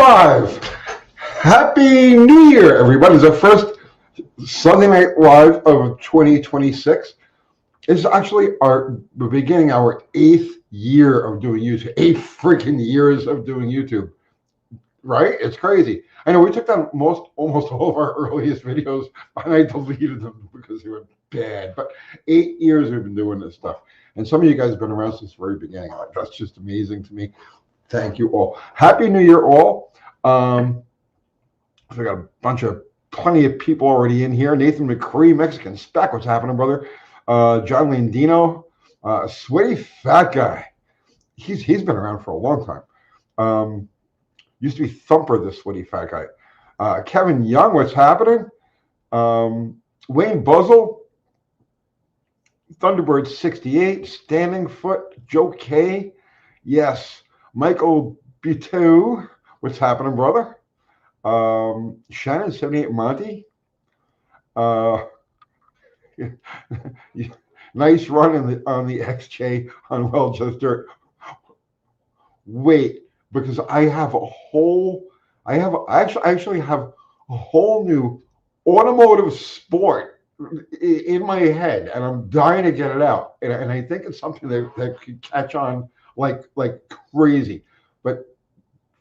live. Happy New Year, everybody. It's our first Sunday Night Live of 2026. It's actually we're beginning our 8th year of doing YouTube. 8 freaking years of doing YouTube, right? It's crazy. I know we took down almost all of our earliest videos and I deleted them because they were bad. But 8 years we've been doing this stuff. And some of you guys have been around since the very beginning. That's just amazing to me. Thank you all. Happy New Year, all. We got plenty of people already in here. Nathan McCree, Mexican Spec. What's happening, brother? John Landino, sweaty fat guy. He's been around for a long time. Used to be Thumper, the sweaty fat guy. Kevin Young, what's happening? Wayne Buzzle, Thunderbird 68, Standing Foot, Joe K. Yes. Michael Buteau, what's happening, brother? Shannon 78 Monty. Nice run on the XJ on Well Just Dirt. Wait, because I actually have a whole new automotive sport in my head, and I'm dying to get it out. And I think it's something that could catch on like crazy, but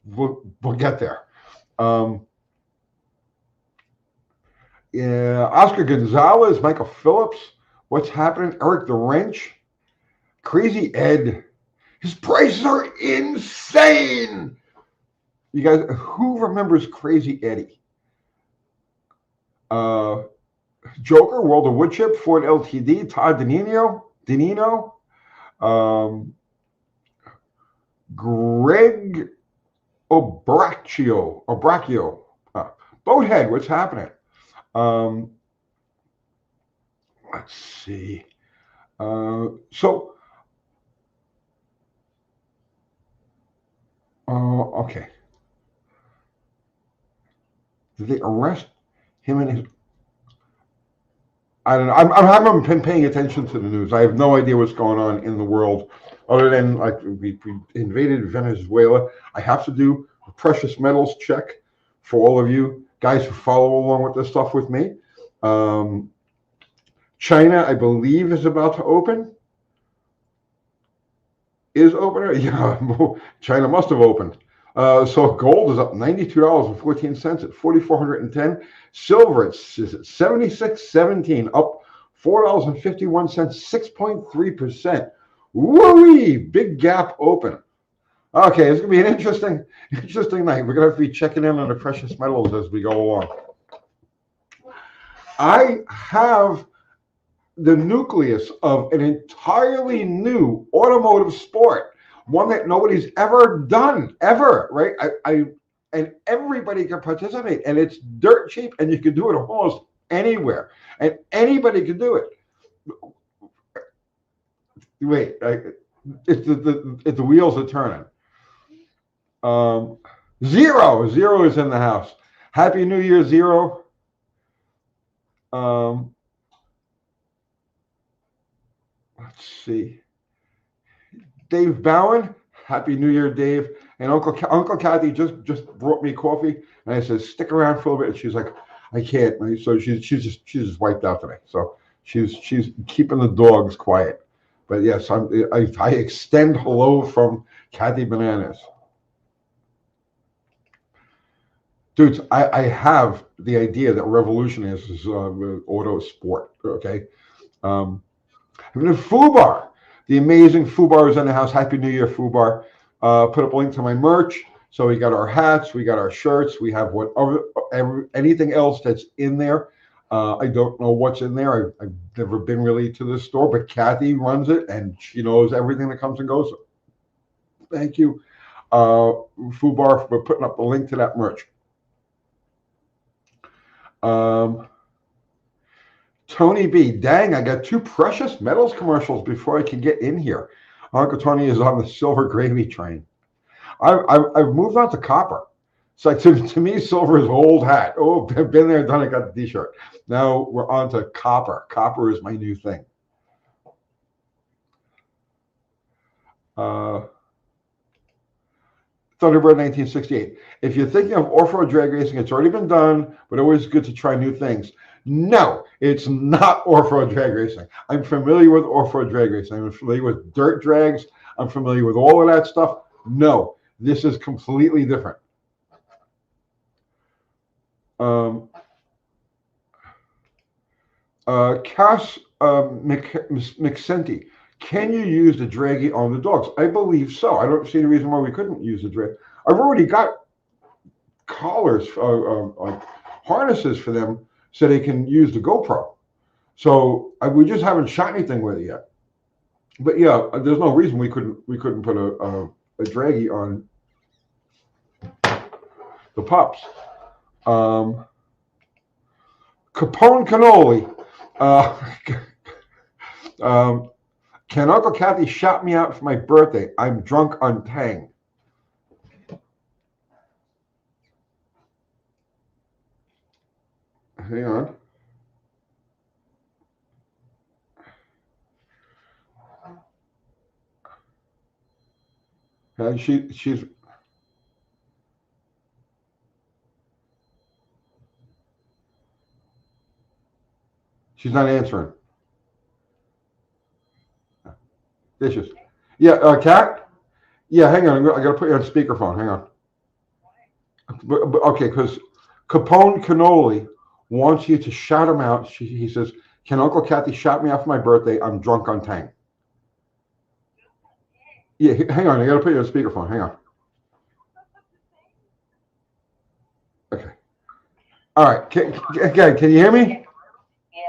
we'll get there. Yeah, Oscar Gonzalez, Michael Phillips, what's happening? Eric the Wrench, Crazy Ed. His prices are insane. You guys, who remembers Crazy Eddie? Joker, World of Woodchip, Ford LTD, Todd Danino, Greg Obracchio, Boathead, what's happening? Let's see. Okay. Did they arrest him and his? I don't know. I haven't been paying attention to the news. I have no idea what's going on in the world, other than like we invaded Venezuela. I have to do a precious metals check for all of you guys who follow along with this stuff with me. China, I believe, is about to open. Is open? Yeah, China must have opened. So gold is up $92.14 at 4,410. Silver, it's at 76.17, up $4.51, 6.3%. Woo-wee! Big gap open. Okay, it's gonna be an interesting night. We're gonna have to be checking in on the precious metals as we go along. I have the nucleus of an entirely new automotive sport, one that nobody's ever done, ever, right? And everybody can participate, and it's dirt cheap, and you can do it almost anywhere, and anybody can do it. Wait, it's the wheels are turning. Zero is in the house. Happy New Year, Zero. Let's see. Dave Bowen, Happy New Year, Dave. And Uncle Kathy just brought me coffee, and I said, stick around for a little bit. And she's like, I can't. So she's just wiped out today. So she's keeping the dogs quiet. But yes, I extend hello from Kathy Bananas. Dudes, I have the idea that Revolution is auto sport. Okay. Fubar, the amazing Fubar is in the house. Happy New Year, Fubar. Put up a link to my merch. So we got our hats, we got our shirts, we have anything else that's in there. I don't know what's in there. I've never been really to this store, but Kathy runs it and she knows everything that comes and goes. So thank you, Fubar, for putting up a link to that merch. Tony B, dang, I got 2 precious metals commercials before I can get in here. Uncle Tony is on the silver gravy train. I've moved on to copper. So to me, silver is old hat. Oh, been there, done it, got the t-shirt. Now we're on to copper. Copper is my new thing. Thunderbird 1968. If you're thinking of off-road drag racing, it's already been done, but always good to try new things. No, it's not off-road drag racing. I'm familiar with off-road drag racing. I'm familiar with dirt drags. I'm familiar with all of that stuff. No, this is completely different. Cass McSenty, can you use the draggy on the dogs? I believe so. I don't see any reason why we couldn't use the drag. I've already got collars, like harnesses for them so they can use the GoPro. So we just haven't shot anything with it yet. But yeah, there's no reason we couldn't put a draggy on the pups. Capone Cannoli. Can Uncle Kathy shout me out for my birthday? I'm drunk on Tang. Hang on. And she's not answering. Dishes. Yeah, Kat? Yeah, hang on. I got to put you on speakerphone. Hang on. Okay, because Capone Cannoli wants you to shout him out. He says, can Uncle Kathy shout me out for my birthday? I'm drunk on Tang. Yeah, hang on. I got to put you on speakerphone. Hang on. Okay. All right. Can you hear me? Yeah.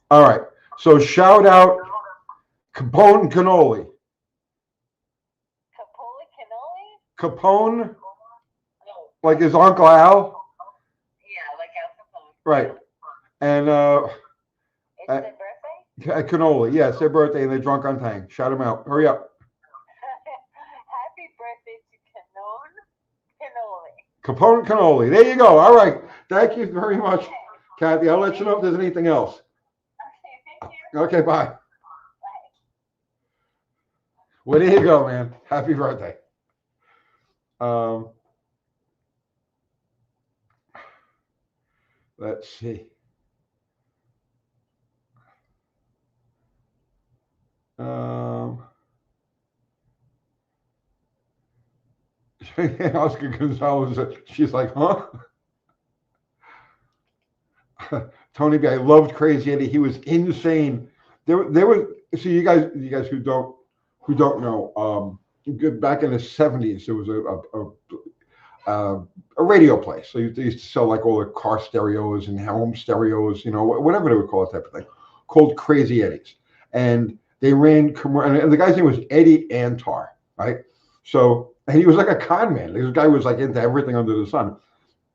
All right. So shout out Capone Cannoli. Capone? Like his Uncle Al? Yeah, like Al Capone. Right. And it's their birthday? Cannoli. Yeah, it's their birthday and they're drunk on Tang. Shout them out. Hurry up. Happy birthday to Cannoli. Capone Cannoli. There you go. All right. Thank you very much, Kathy. I'll let you know if there's anything else. Okay, thank you. Okay, bye. Bye. Well, there you go, man. Happy birthday. Let's see. Oscar Gonzalez, she's like, huh? Tony B, I loved Crazy Eddie. He was insane. There was, so you guys who don't know, back in the 70s, there was a radio place. So they used to sell like all the car stereos and home stereos, you know, whatever they would call it, type of thing, called Crazy Eddies. And they ran, and the guy's name was Eddie Antar, right? So, and he was like a con man. This guy was like into everything under the sun.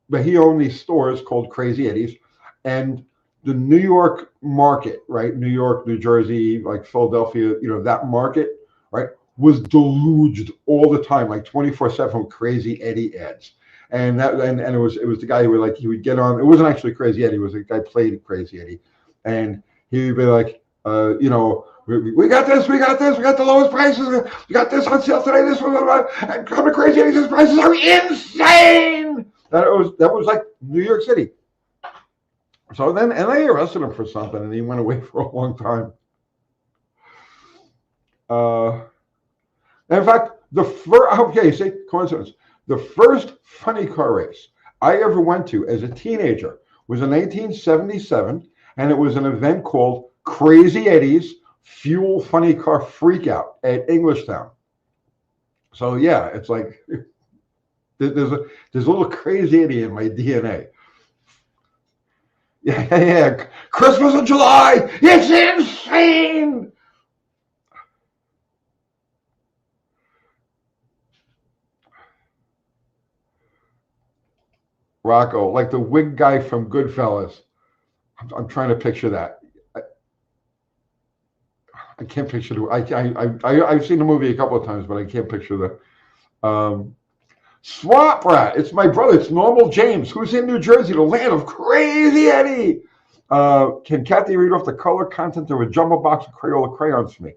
But he owned these stores called Crazy Eddies. And the New York market, right? New York, New Jersey, like Philadelphia, you know, that market, right, was deluged all the time, like 24/7 Crazy Eddie ads. And it was the guy who would he would get on. It wasn't actually Crazy Eddie. It was a guy played Crazy Eddie, and he would be like, you know, we got this, we got the lowest prices, we got this on sale today. This one, and come to Crazy Eddie's prices are insane. That was like New York City. So then, and they arrested him for something, and he went away for a long time. In fact, coincidence. The first funny car race I ever went to as a teenager was in 1977, and it was an event called Crazy Eddie's Fuel Funny Car Freakout at Englishtown. So yeah, it's like there's a little Crazy Eddie in my DNA. Yeah. Christmas in July. It's insane. Rocco, like the wig guy from Goodfellas. I'm trying to picture that. I can't picture the. I've seen the movie a couple of times, but I can't picture the. Swamp Rat. It's my brother. It's Normal James, who's in New Jersey, the land of Crazy Eddie. Can Kathy read off the color content of a jumbo box of Crayola crayons for me?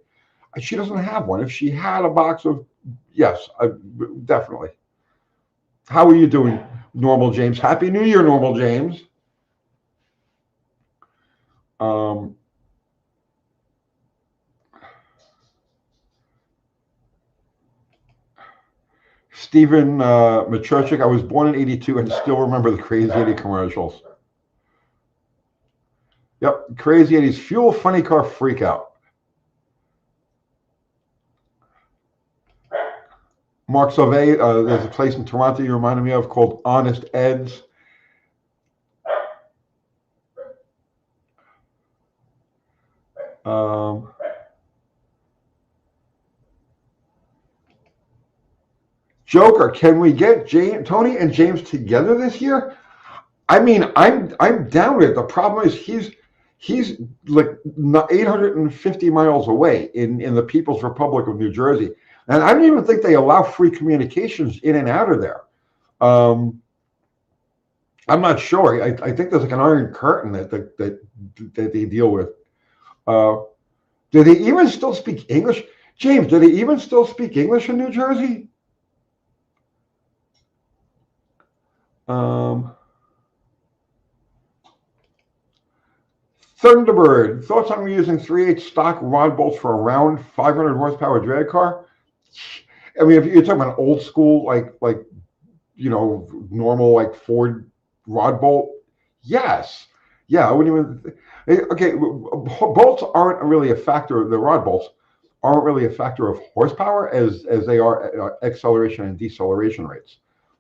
She doesn't have one. If she had a box of, yes, definitely. How are you doing, Normal James? Happy New Year, Normal James. Um, Stephen Maturchik, I was born in '82 and still remember the Crazy 80 commercials. Yep, Crazy 80s fuel funny car freakout. Mark Sauvé, there's a place in Toronto you reminded me of called Honest Ed's. Um, Joker, can we get Tony and James together this year? I mean, I'm down with it. The problem is he's like 850 miles away in the People's Republic of New Jersey, and I don't even think they allow free communications in and out of there. Um, I'm not sure. I think there's like an iron curtain that they deal with. Uh, do they even still speak English? James, do they even still speak English in New Jersey? Um, Thunderbird, thoughts on using 3/8 stock rod bolts for a round 500 horsepower drag car? I mean, if you're talking about old school, like normal like Ford rod bolt, yes, yeah, I wouldn't even. Okay, bolts aren't really a factor. The rod bolts aren't really a factor of horsepower as they are acceleration and deceleration rates,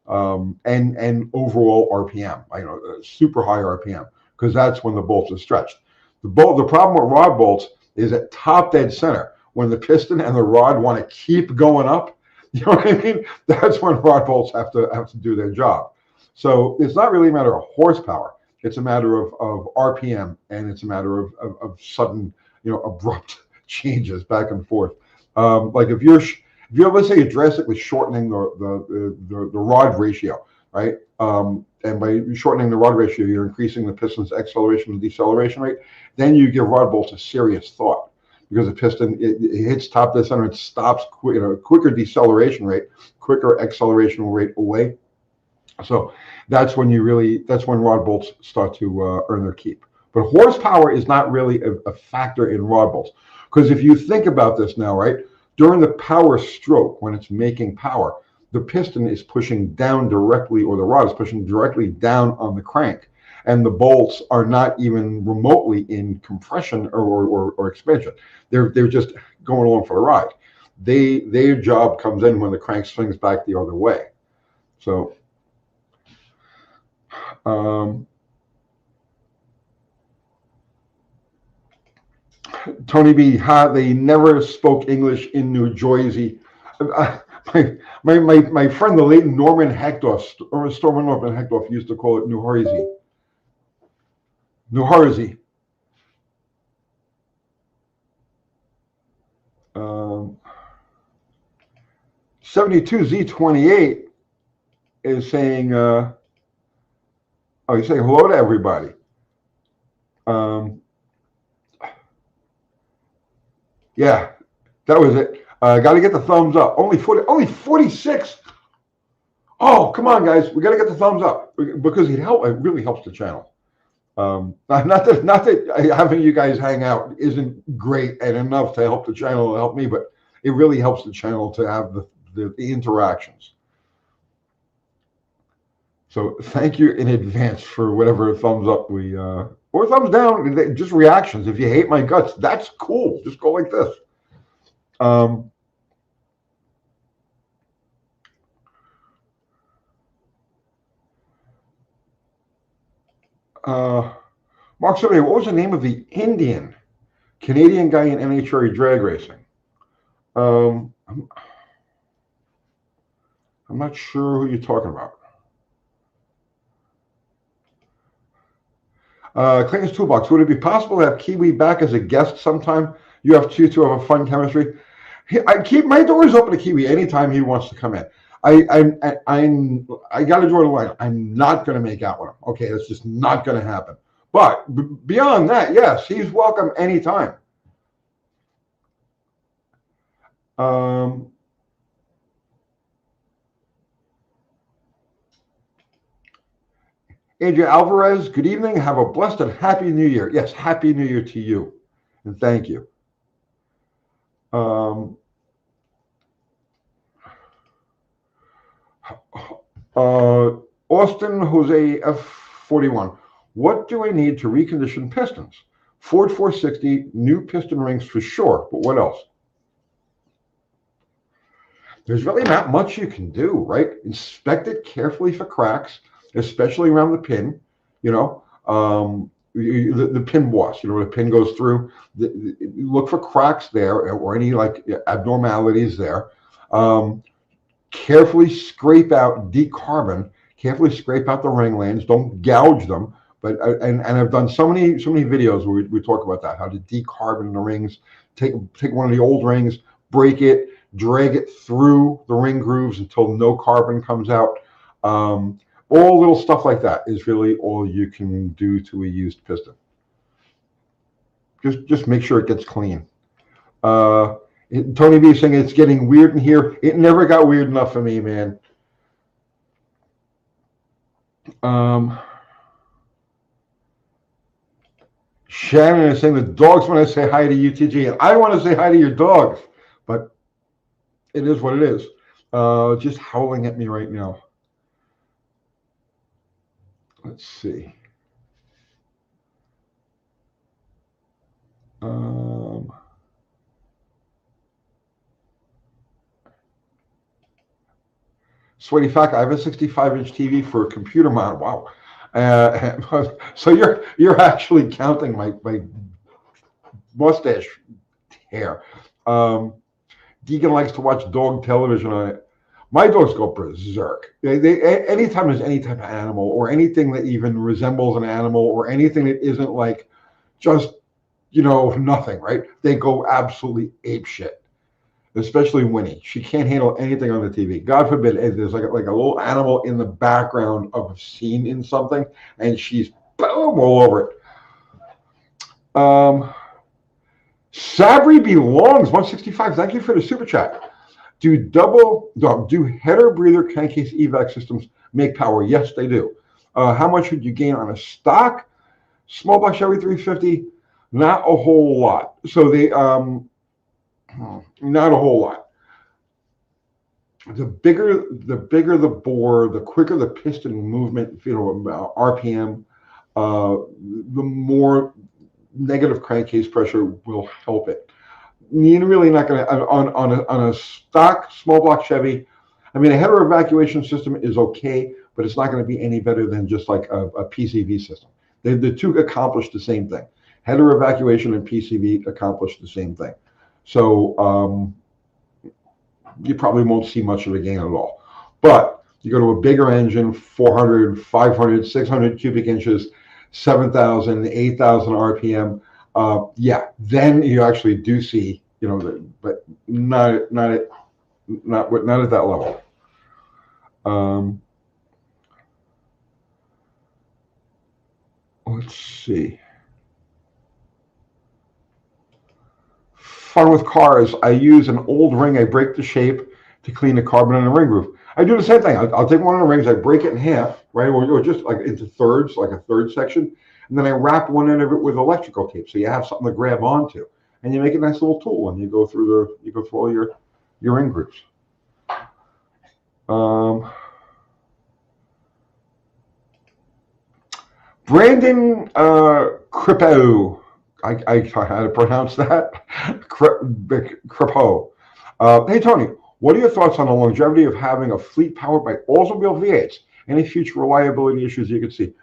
and overall RPM. Super high RPM because that's when the bolts are stretched. The problem with rod bolts is at top dead center when the piston and the rod want to keep going up. You know what I mean? That's when rod bolts have to do their job. So it's not really a matter of horsepower. It's a matter of RPM, and it's a matter of sudden, abrupt changes back and forth. Like if you're let's say you're drastically shortening the rod ratio, right? And by shortening the rod ratio, you're increasing the piston's acceleration and deceleration rate. Then you give rod bolts a serious thought because the piston it hits top dead center, it stops quicker deceleration rate, quicker acceleration rate away. So that's when rod bolts start to earn their keep. But horsepower is not really a factor in rod bolts because if you think about this now, right, during the power stroke when it's making power, the piston is pushing down directly, or the rod is pushing directly down on the crank, and the bolts are not even remotely in compression or expansion. They're just going along for the ride. Their job comes in when the crank swings back the other way. So Tony B, they never spoke English in New Jersey. My friend, the late Norman Hector, Storman Norman Hector, used to call it New Jersey. New Jersey. 72Z28 is saying, he's saying hello to everybody. Yeah, that was it. Got to get the thumbs up. Only 46. Oh, come on, guys. We got to get the thumbs up because it really helps the channel. Not that having you guys hang out isn't great and enough to help the channel and help me, but it really helps the channel to have the interactions. So thank you in advance for whatever thumbs up or thumbs down, just reactions. If you hate my guts, that's cool. Just go like this. Mark, somebody, what was the name of the Indian Canadian guy in NHRA drag racing? I'm not sure who you're talking about. Clayton's Toolbox. Would it be possible to have Kiwi back as a guest sometime? You have two to have a fun chemistry. I keep my doors open to Kiwi anytime he wants to come in. I got to draw the line. I'm not going to make out with him. Okay, that's just not going to happen. But beyond that, yes, he's welcome anytime. Adria Alvarez, good evening. Have a blessed and happy new year. Yes, happy new year to you. And thank you. Austin Jose F41. What do I need to recondition pistons? Ford 460, new piston rings for sure, but what else? There's really not much you can do, right? Inspect it carefully for cracks, especially around the pin, you know, the pin boss, you know, where the pin goes through. Look for cracks there or any like abnormalities there. Carefully scrape out, decarbon, carefully scrape out the ring lands. Don't gouge them. But and I've done so many videos where we talk about that, how to decarbon the rings. Take one of the old rings, break it, drag it through the ring grooves until no carbon comes out. All little stuff like that is really all you can do to a used piston. Just make sure it gets clean. Tony B is saying it's getting weird in here. It never got weird enough for me, man. Shannon is saying the dogs want to say hi to UTG, and I want to say hi to your dogs, but it is what it is. Just howling at me right now. Let's see. Sweaty Fact, I have a 65-inch TV for a computer mount. Wow. So you're actually counting my mustache hair. Deegan likes to watch dog television on it. My dogs go berserk. Anytime there's any type of animal or anything that even resembles an animal or anything that isn't like just, you know, nothing, right? They go absolutely apeshit. Especially Winnie. She can't handle anything on the TV. God forbid there's like a little animal in the background of a scene in something, and she's boom all over it. Sabri belongs 165. Thank you for the super chat. Do header breather crankcase evac systems make power? Yes, they do. How much would you gain on a stock small block Chevy 350? Not a whole lot. So they not a whole lot. The bigger the bore, the quicker the piston movement, you know, RPM, the more negative crankcase pressure will help it. You're really not going to on a stock small block Chevy. I mean, a header evacuation system is okay, but it's not going to be any better than just like a PCV system. The two accomplish the same thing. Header evacuation and PCV accomplish the same thing. So you probably won't see much of a gain at all. But you go to a bigger engine, 400, 500, 600 cubic inches, 7,000, 8,000 RPM. Yeah, then you actually do see, you know, but not at that level. Let's see. Fun with cars. I use an old ring. I break the shape to clean the carbon in the ring groove. I do the same thing. I'll take one of the rings, I break it in half, right, or just like into thirds, like a third section, and then I wrap one end of it with electrical tape, so you have something to grab onto, and you make a nice little tool, and you go through all your ring grooves. Brandon Kripo. I how to pronounce that. Kripo. Hey, Tony, what are your thoughts on the longevity of having a fleet powered by Oldsmobile V8s? Any future reliability issues you could see?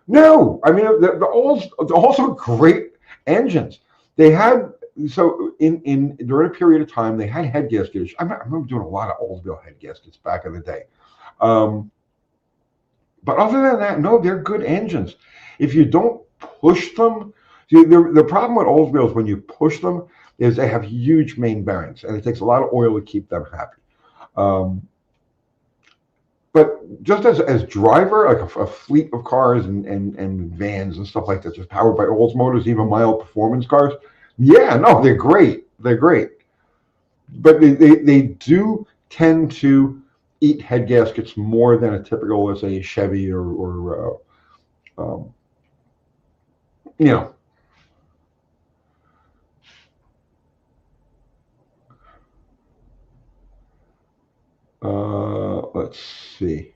No, I mean, the Olds are also great engines. They had, so during a period of time, they had head gaskets. I remember doing a lot of Oldsmobile head gaskets back in the day. But other than that, no, they're good engines. If you don't push them, the problem with Oldsmobile is when you push them is they have huge main bearings, and it takes a lot of oil to keep them happy. But just as driver, like a fleet of cars and vans and stuff like that, just powered by Olds motors, even mild performance cars, yeah, no, they're great. They're great. But they do tend to eat head gaskets more than a typical, let's say, Chevy or Um, you know, let's see.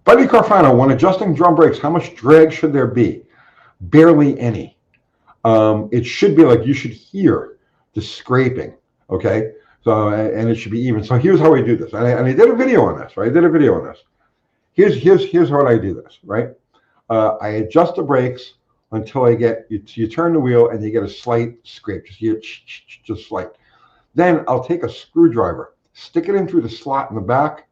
Buddy Carfano, when adjusting drum brakes, how much drag should there be? Barely any. It should be like you should hear the scraping, okay? So, and it should be even. So here's how I do this. And I did a video on this, right? I did a video on this. Here's how I do this, right? I adjust the brakes until I get, you turn the wheel and you get a slight scrape, just slight. Then I'll take a screwdriver, stick it in through the slot in the back,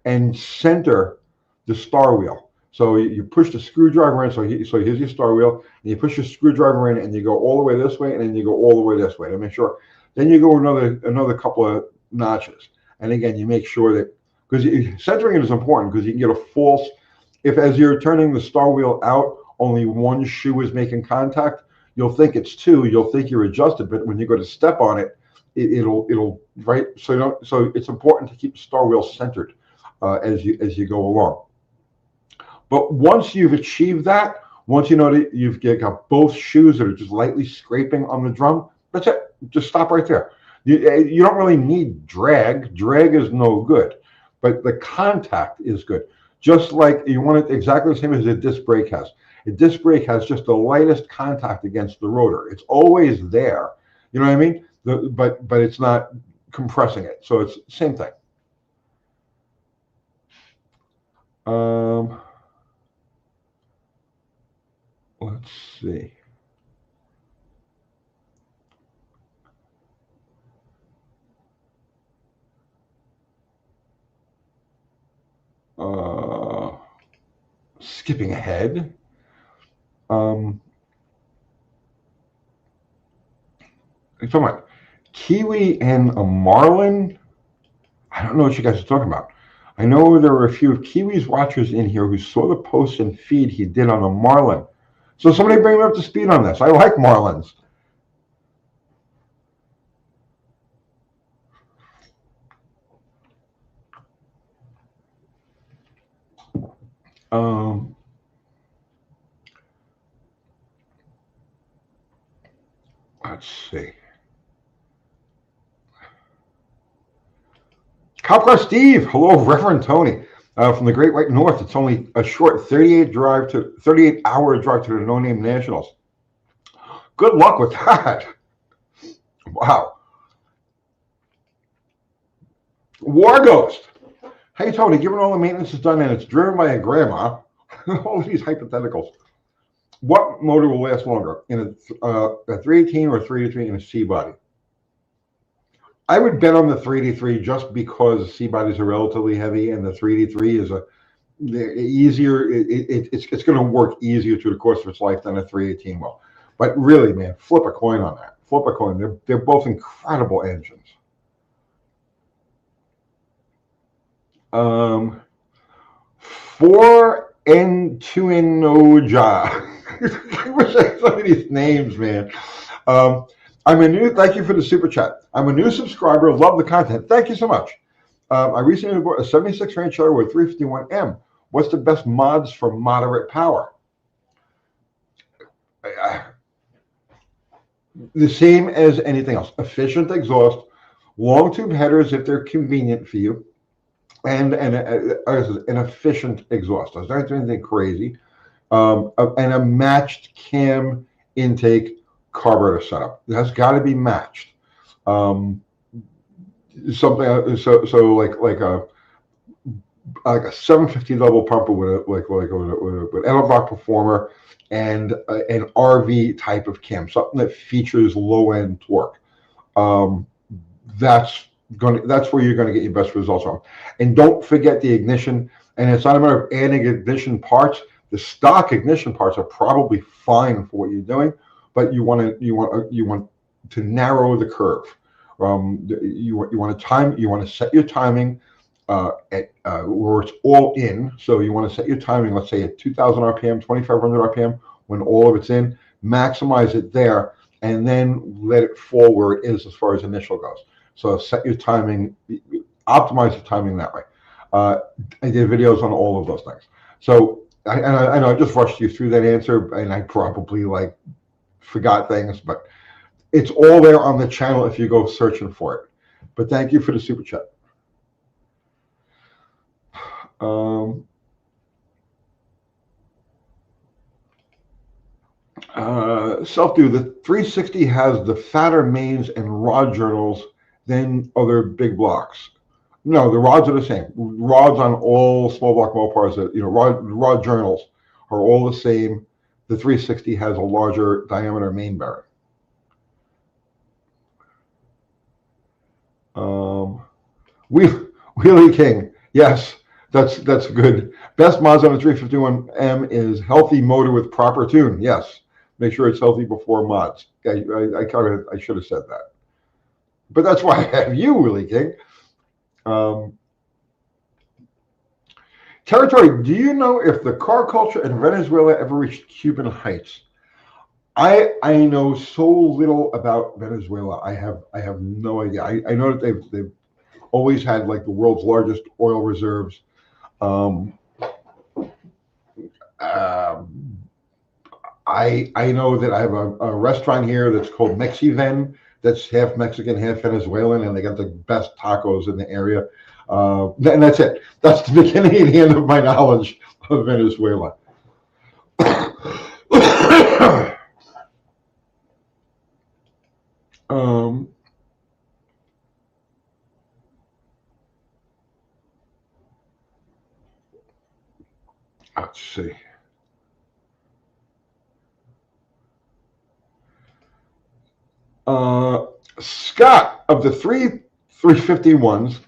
and center the star wheel. So you push the screwdriver in, so here's your star wheel, and you push your screwdriver in, and you go all the way this way, and then you go all the way this way to make sure. Then you go another couple of notches, and again you make sure that, because centering it is important, because you can get a false, if as you're turning the star wheel out, only one shoe is making contact, you'll think it's two, you'll think you're adjusted, but when you go to step on it, it'll right. So it's important to keep the star wheel centered as you go along. But once you've achieved that, once you know that you've got both shoes that are just lightly scraping on the drum, that's it. Just stop right there. You don't really need drag. Drag is no good, but the contact is good. Just like you want it exactly the same as a disc brake has. A disc brake has just the lightest contact against the rotor. It's always there. You know what I mean? But it's not compressing it. So it's the same thing. Let's see. Skipping ahead. Talking about Kiwi and a Marlin. I don't know what you guys are talking about. I know there were a few of Kiwi's watchers in here who saw the post and feed he did on a Marlin. So somebody bring me up to speed on this. I like Marlins. Let's see. Copcar Steve, hello, Reverend Tony, from the Great White North. It's only a short 38-hour drive to the No Name Nationals. Good luck with that. Wow. War Ghost. Hey Tony, given all the maintenance is done and it's driven by a grandma, all these hypotheticals. What motor will last longer, in a 318 or 383 in a C body? I would bet on the 383 just because C bodies are relatively heavy, and the 383 is easier. It's going to work easier through the course of its life than a 318 will. But really, man, flip a coin on that. Flip a coin. They're both incredible engines. 4 and 2 in Oja. I wish I had some of these names, man. Thank you for the super chat. I'm a new subscriber, love the content. Thank you so much. I recently bought a 76 Ranchero with 351M. What's the best mods for moderate power? The same as anything else. Efficient exhaust, long tube headers if they're convenient for you, and an efficient exhaust. Doesn't have to be anything crazy. And a matched cam intake carburetor setup. It has got to be matched. Something so like a 750 double pumper with an Edelbrock Performer and an RV type of cam, something that features low end torque. That's where you're going to get your best results from. And don't forget the ignition. And it's not a matter of adding ignition parts. The stock ignition parts are probably fine for what you're doing, but you want to narrow the curve. You want to set your timing at where it's all in. So you want to set your timing, let's say at 2,000 RPM, 2,500 RPM, when all of it's in. Maximize it there, and then let it fall where it is as far as initial goes. So set your timing, optimize the timing that way. Uh, I did videos on all of those things. So I know I just rushed you through that answer, and I probably like forgot things, but it's all there on the channel if you go searching for it. But thank you for the super chat. Self-do, the 360 has the fatter mains and rod journals than other big blocks. No, the rods are the same. Rods on all small block Mopars, rod journals are all the same. The 360 has a larger diameter main bearing. Wheelie King, yes, that's good. Best mods on the 351M is healthy motor with proper tune. Yes, make sure it's healthy before mods. I should have said that, but that's why I have you, Wheelie King. Territory, do you know if the car culture in Venezuela ever reached Cuban heights? I know so little about Venezuela. I have no idea. I know that they've always had like the world's largest oil reserves. I know that I have a restaurant here that's called Mexiven, that's half Mexican, half Venezuelan, and they got the best tacos in the area. And that's it. That's the beginning and the end of my knowledge of Venezuela. Let's see. Scott, of the 351s,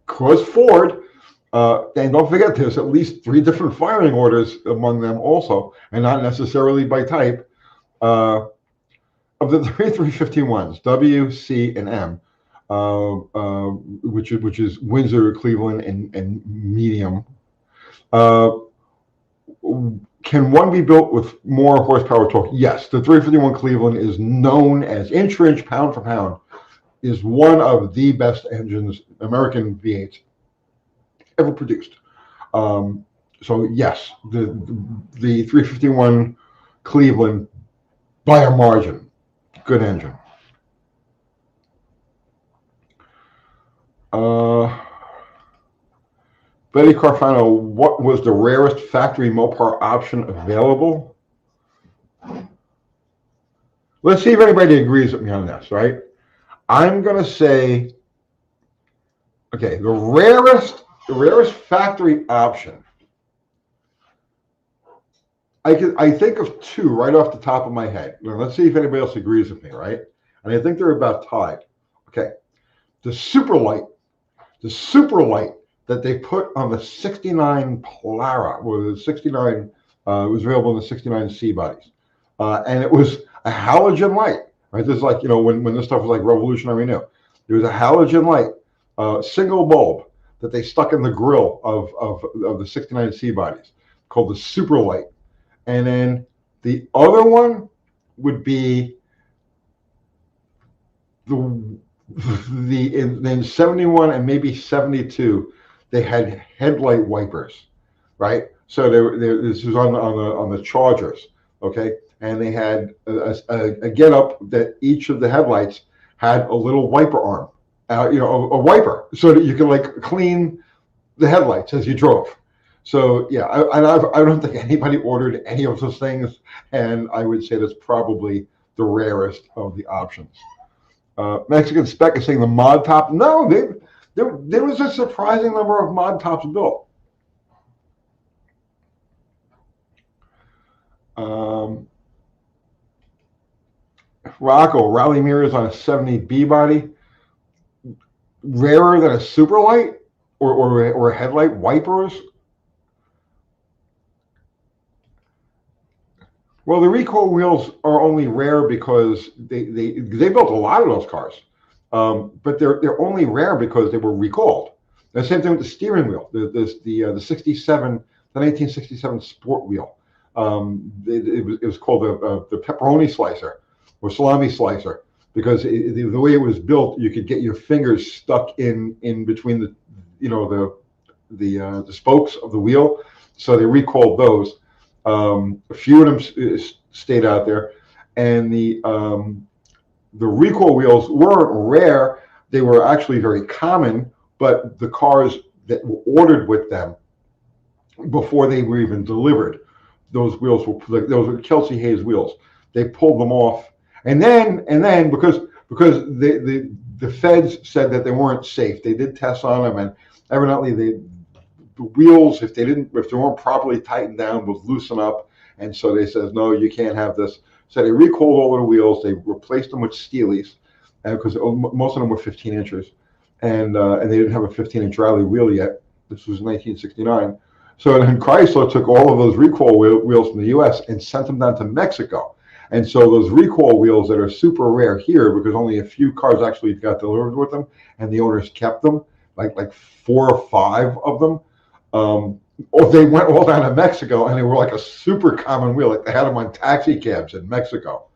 cause Ford, and don't forget there's at least 3 different firing orders among them also, and not necessarily by type. Of the 351s, W, C, and M, which is Windsor, Cleveland, and medium, can one be built with more horsepower torque? Yes, the 351 Cleveland is known as inch for inch, pound for pound, is one of the best engines, American V8s, ever produced. So yes, the 351 Cleveland, by a margin, good engine. Betty Carfano, what was the rarest factory Mopar option available? Let's see if anybody agrees with me on this, right? I'm going to say, okay, the rarest factory option. I think of 2 right off the top of my head. Now, let's see if anybody else agrees with me, right? And I think they're about tied. Okay, the super light that they put on the 69 Polara, or the 69, was available in the 69 C bodies. And it was a halogen light, right? This is like, when this stuff was like revolutionary new. There was a halogen light, single bulb that they stuck in the grill of the 69 C bodies called the super light. And then the other one would be in 71 and maybe 72, they had headlight wipers, right? So this was on the Chargers, okay? And they had a get up that each of the headlights had a little wiper arm, a wiper, so that you could like clean the headlights as you drove. So yeah, I don't think anybody ordered any of those things, and I would say that's probably the rarest of the options. Mexican Spec is saying the mod top. No, there was a surprising number of mod tops built. Rocco, rally mirrors on a 70B body, rarer than a super light or a headlight wipers. Well, the recoil wheels are only rare because they built a lot of those cars, but they're only rare because they were recalled. The same thing with the steering wheel, the 1967 sport wheel. It was called the pepperoni slicer or salami slicer because the way it was built, you could get your fingers stuck in between the the spokes of the wheel, so they recalled those. A few of them stayed out there, and the recall wheels weren't rare. They were actually very common, but the cars that were ordered with them before they were even delivered, those wheels were Kelsey Hayes wheels. They pulled them off, and then because the feds said that they weren't safe. They did tests on them, and evidently the wheels, if they weren't properly tightened down, would loosen up, and so they says no, you can't have this. So they recalled all of the wheels. They replaced them with Steelies, because most of them were 15 inches, and they didn't have a 15-inch rally wheel yet. This was 1969. So then Chrysler took all of those recall wheels from the U.S. and sent them down to Mexico. And so those recall wheels that are super rare here, because only a few cars actually got delivered with them, and the owners kept them, like 4 or 5 of them. Or they went all down to Mexico, and they were like a super common wheel. Like they had them on taxi cabs in Mexico.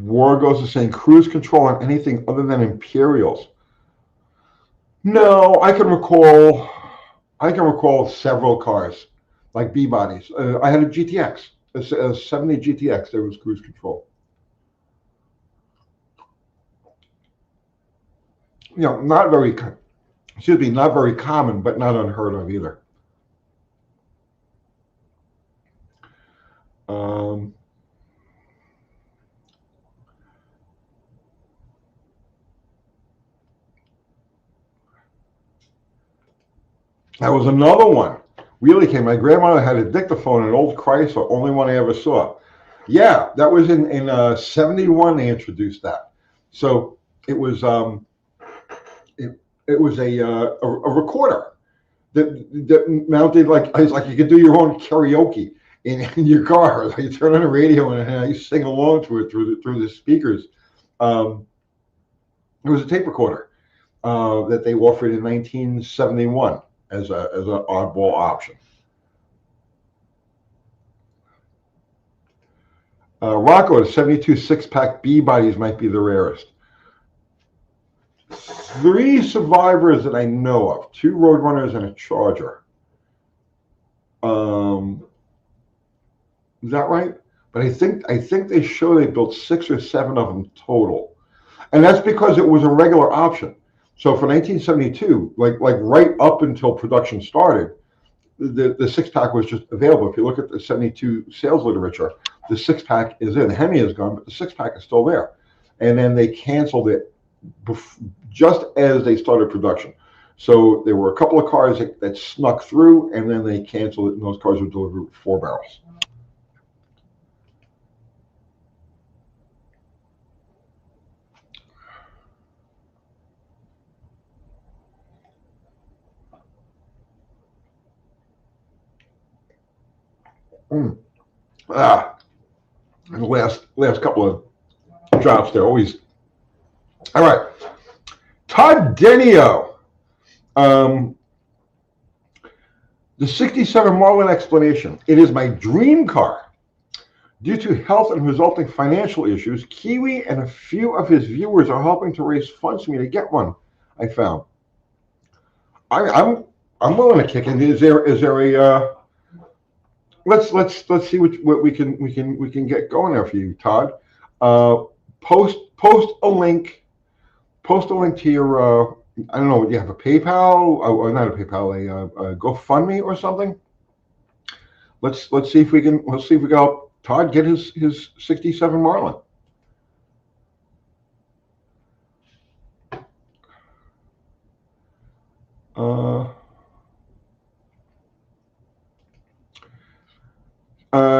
Wargos is saying cruise control on anything other than Imperials. No, I can recall several cars, like B bodies. I had a GTX, a 70 GTX. There was cruise control. Not very common, but not unheard of either. That was another one. Really came. My grandmother had a dictaphone, an old Chrysler, only one I ever saw. Yeah, that was in 71. They introduced that. So it was it was a recorder that mounted like you could do your own karaoke in your car. Like you turn on the radio and you sing along to it through the speakers. It was a tape recorder that they offered in 1971 as an oddball option. Rocco, the 72 6-pack B bodies might be the rarest. 3 survivors that I know of, 2 Roadrunners and a Charger. Is that right? But I think they show they built 6 or 7 of them total, and that's because it was a regular option. So for 1972, like right up until production started, the 6-pack was just available. If you look at the 72 sales literature, the 6-pack is in. The Hemi is gone, but the 6-pack is still there. And then they canceled it just as they started production. So there were a couple of cars that snuck through, and then they canceled it, and those cars were delivered with 4 barrels. And the last couple of drops there, always. All right. Todd Denio. The 67 Marlin explanation. It is my dream car. Due to health and resulting financial issues, Kiwi and a few of his viewers are helping to raise funds for me to get one. I found. I'm willing to kick in. Is there a let's see what we can get going there for you, Todd. Post a link to your I don't know. Do you have a PayPal or not a PayPal, a GoFundMe or something? Let's see if we can help Todd get his 67 Marlin.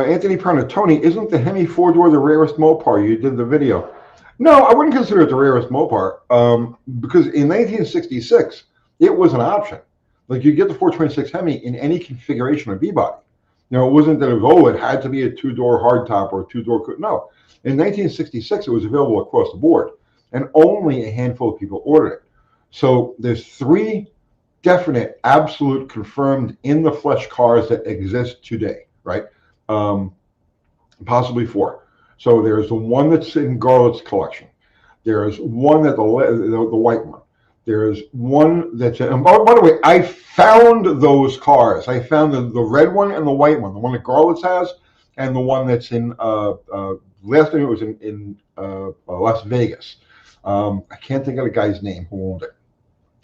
Anthony Perna, Tony, isn't the Hemi 4-door the rarest Mopar? You did the video. No, I wouldn't consider it the rarest Mopar, because in 1966 it was an option. Like you get the 426 Hemi in any configuration of B-body. It wasn't that it had to be a 2-door hardtop or a 2-door. No, in 1966 it was available across the board, and only a handful of people ordered it. So there's 3 definite, absolute, confirmed in the flesh cars that exist today, right? Um, Possibly four. So there's the one that's in Garlett's collection. There's one that the white one. There's one that's in, and by the way, I found those cars. I found the red one and the white one, the one that Garlett's has, and the one that's in last time it was in Las Vegas. I can't think of the guy's name who owned it.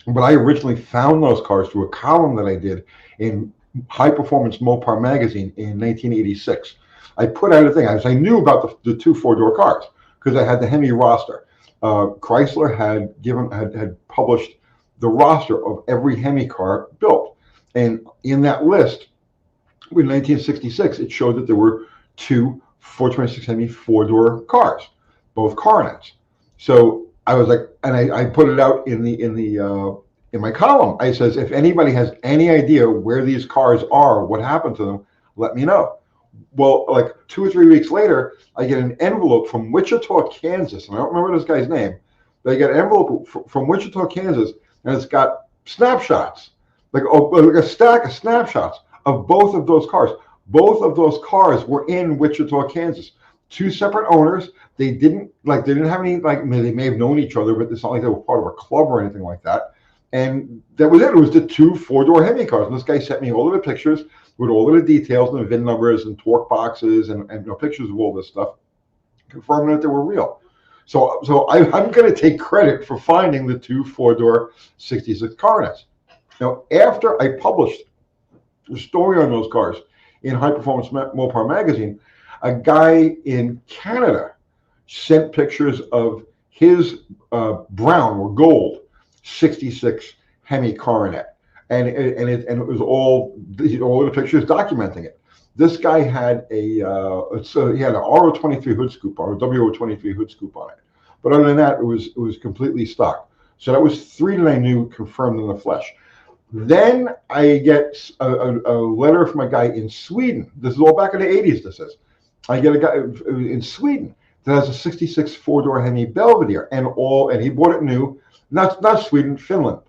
But I originally found those cars through a column that I did in High Performance Mopar magazine in 1986. I put out a thing. I knew about the two four-door cars because I had the Hemi roster. Chrysler had published the roster of every Hemi car built, and in that list, in 1966, it showed that there were two 426 Hemi four-door cars, both Coronets. So I was like, and I put it out in my column. I says, if anybody has any idea where these cars are, what happened to them, let me know. Well, like 2 or 3 weeks later, I get an envelope from Wichita, Kansas, and I don't remember this guy's name. But I get an envelope from Wichita, Kansas, and it's got snapshots, like a stack of snapshots of both of those cars. Both of those cars were in Wichita, Kansas. Two separate owners. They didn't have any, like, they may have known each other, but it's not like they were part of a club or anything like that. And that was it. It was the two four-door Hemi cars. And this guy sent me all of the pictures with all of the details and the VIN numbers and torque boxes and pictures of all this stuff, confirming that they were real. So I'm going to take credit for finding the two four-door 66 Coronets. Now, after I published the story on those cars in High Performance Mopar magazine, a guy in Canada sent pictures of his brown or gold 66 Hemi Coronet. And it was all the pictures documenting it. This guy had he had an RO23 hood scoop or a WO23 hood scoop on it, but other than that, it was completely stock. So that was three that I knew confirmed in the flesh. Then I get a letter from a guy in Sweden. This is all back in the 80s. This is. I get a guy in Sweden that has a 66 four-door Hemi Belvedere, and he bought it new. Not Sweden, Finland.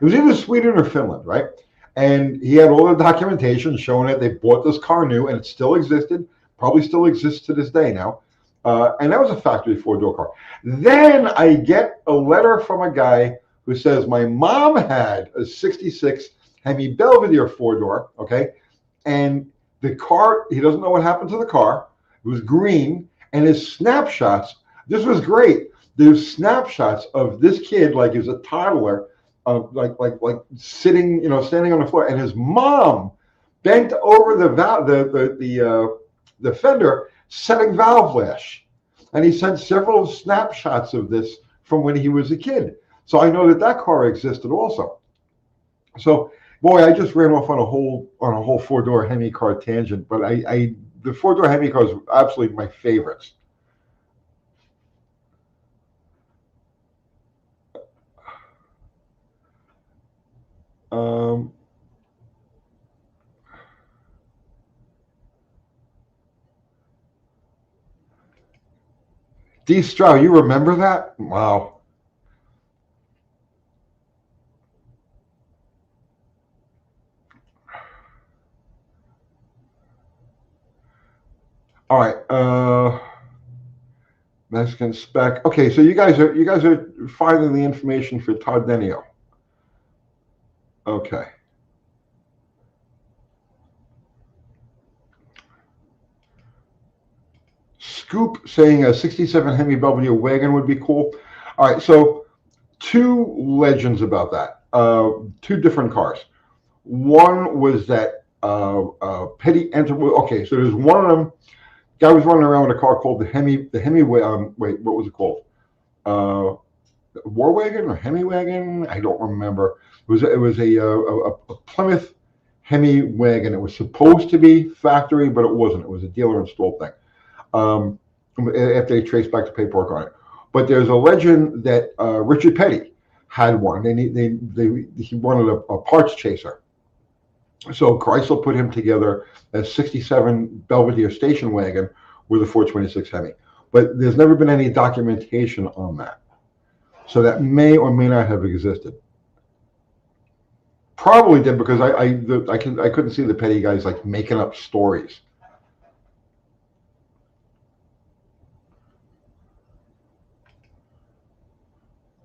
It was either Sweden or Finland, right? And he had all the documentation showing that they bought this car new, and it still existed, probably still exists to this day now. And that was a factory four-door car. Then I get a letter from a guy who says, my mom had a 66 Hemi Belvedere four-door, okay? And the car, he doesn't know what happened to the car. It was green, and his snapshots, this was great. There's snapshots of this kid like he was a toddler, like sitting, standing on the floor, and his mom bent over the fender, setting valve flash, and he sent several snapshots of this from when he was a kid. So I know that car existed also. So, boy, I just ran off on a whole four-door Hemi car tangent, but the four-door Hemi cars are absolutely my favorites. D. Stroud, you remember that? Wow. All right. Mexican spec. Okay, so you guys are finding the information for Todd Denio. Okay. Scoop saying a 67 Hemi Belvedere wagon would be cool. All right, so two legends about that. Two different cars. One was that Petty okay, so there's one of them. Guy was running around with a car called the Hemi. Wait, what was it called? War Wagon or Hemi Wagon? I don't remember. It was a Plymouth Hemi wagon. It was supposed to be factory, but it wasn't. It was a dealer installed thing. After they traced back the paperwork on it. But there's a legend that Richard Petty had one. He wanted a parts chaser. So Chrysler put him together a 67 Belvedere station wagon with a 426 Hemi. But there's never been any documentation on that. So that may or may not have existed. Probably did because I couldn't see the petty guys like making up stories.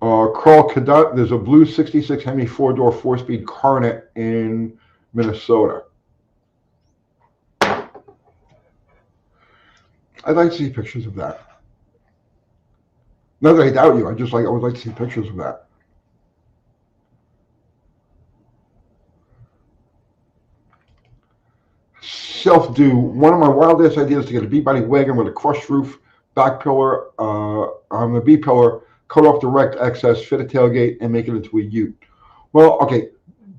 Carl Cadet, there's a blue 66 Hemi 4-door 4-speed Coronet in Minnesota. I'd like to see pictures of that. Not that I doubt you, I would like to see pictures of that. Self-do. One of my wildest ideas is to get a B-body wagon with a crushed roof, back pillar on the B pillar, cut off direct excess, fit a tailgate, and make it into a ute. Well, okay,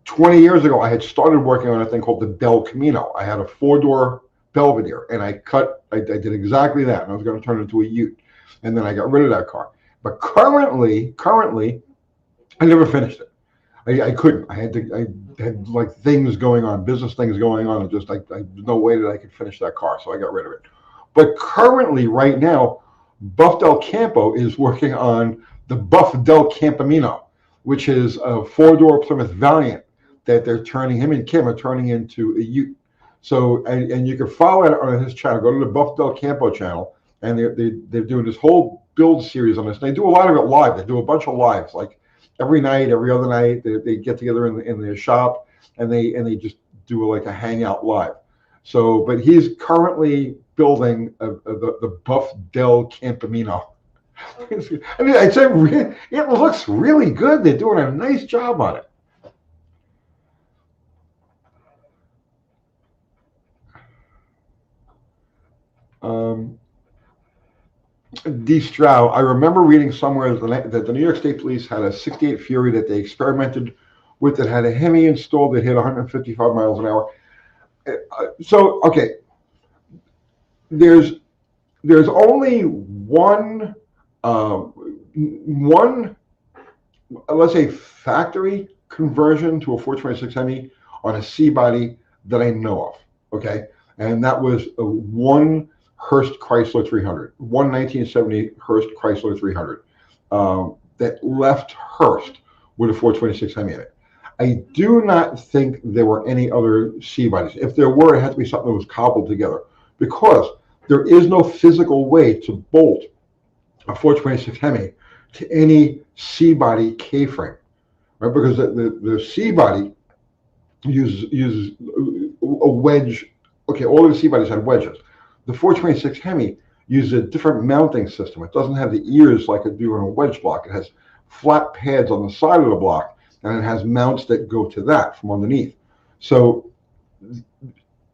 20 years ago, I had started working on a thing called the Bel Camino. I had a 4-door Belvedere, and I did exactly that, and I was going to turn it into a ute, and then I got rid of that car. But currently, I never finished it. I couldn't. I had like things going on, business things going on, and just there's no way that I could finish that car, so I got rid of it. But currently, right now, Buff Del Campo is working on the Buff Del Campamino, which is a 4-door Plymouth Valiant that him and Kim are turning into a ute. So, and you can follow it on his channel. Go to the Buff Del Campo channel, and they're doing this whole build series on this. And they do a lot of it live. They do a bunch of lives, like every night, every other night. They get together in their shop, and they just do like a hangout live. So, but he's currently building the Buff Del Campamino. I mean, I'd say it looks really good. They're doing a nice job on it. D. Stroud, I remember reading somewhere that the New York State Police had a 68 Fury that they experimented with that had a Hemi installed that hit 155 miles an hour. So, okay, there's only one, let's say, factory conversion to a 426 Hemi on a C body that I know of. Okay, and that was one Hearst Chrysler 300, one 1970 Hearst Chrysler 300 that left Hearst with a 426 Hemi in it. I do not think there were any other C bodies. If there were, it had to be something that was cobbled together, because there is no physical way to bolt a 426 Hemi to any C body K-frame, right? Because the C body uses a wedge. Okay, all of the C bodies had wedges. The 426 Hemi uses a different mounting system. It doesn't have the ears like it do in a wedge block. It has flat pads on the side of the block, and it has mounts that go to that from underneath. So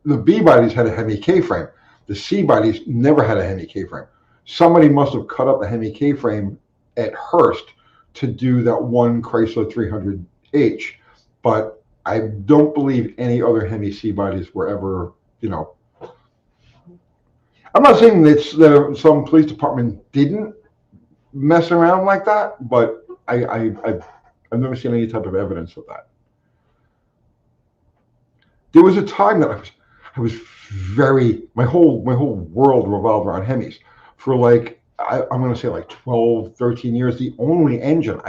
the B bodies had a Hemi K-frame. The C bodies never had a Hemi K-frame. Somebody must have cut up a Hemi K-frame at Hearst to do that one Chrysler 300H, but I don't believe any other Hemi C bodies were ever, I'm not saying that some police department didn't mess around like that, but I've never seen any type of evidence of that. There was a time that I was my whole world revolved around Hemis for like, I'm going to say like 12, 13 years. The only engine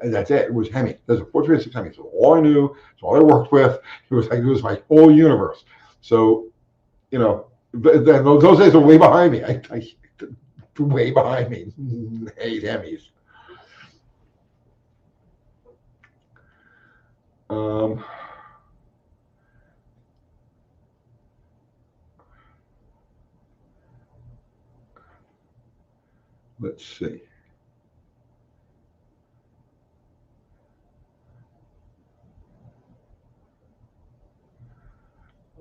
that's it was Hemi. There's a 426 Hemi. So all I knew, it's all I worked with. It was my whole universe. So, those days are way behind me. Way behind me. Hate Hemis. Let's see.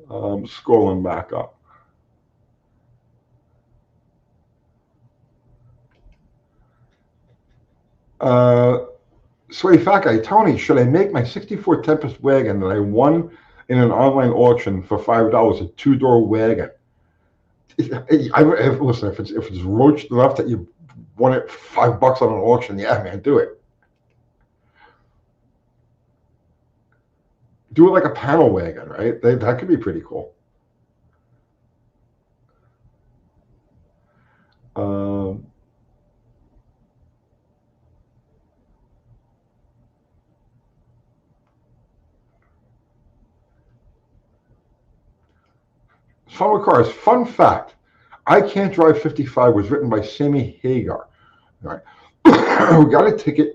Scrolling back up. Sweaty Fat Guy, Tony, should I make my 64 Tempest wagon that I won in an online auction for $5 a 2-door wagon? Listen, if it's roached enough that you won it $5 on an auction, yeah, man, do it. Do it like a panel wagon, right? That could be pretty cool. Fun with Cars. Fun fact: I Can't Drive 55 was written by Sammy Hagar. All right. Who got a ticket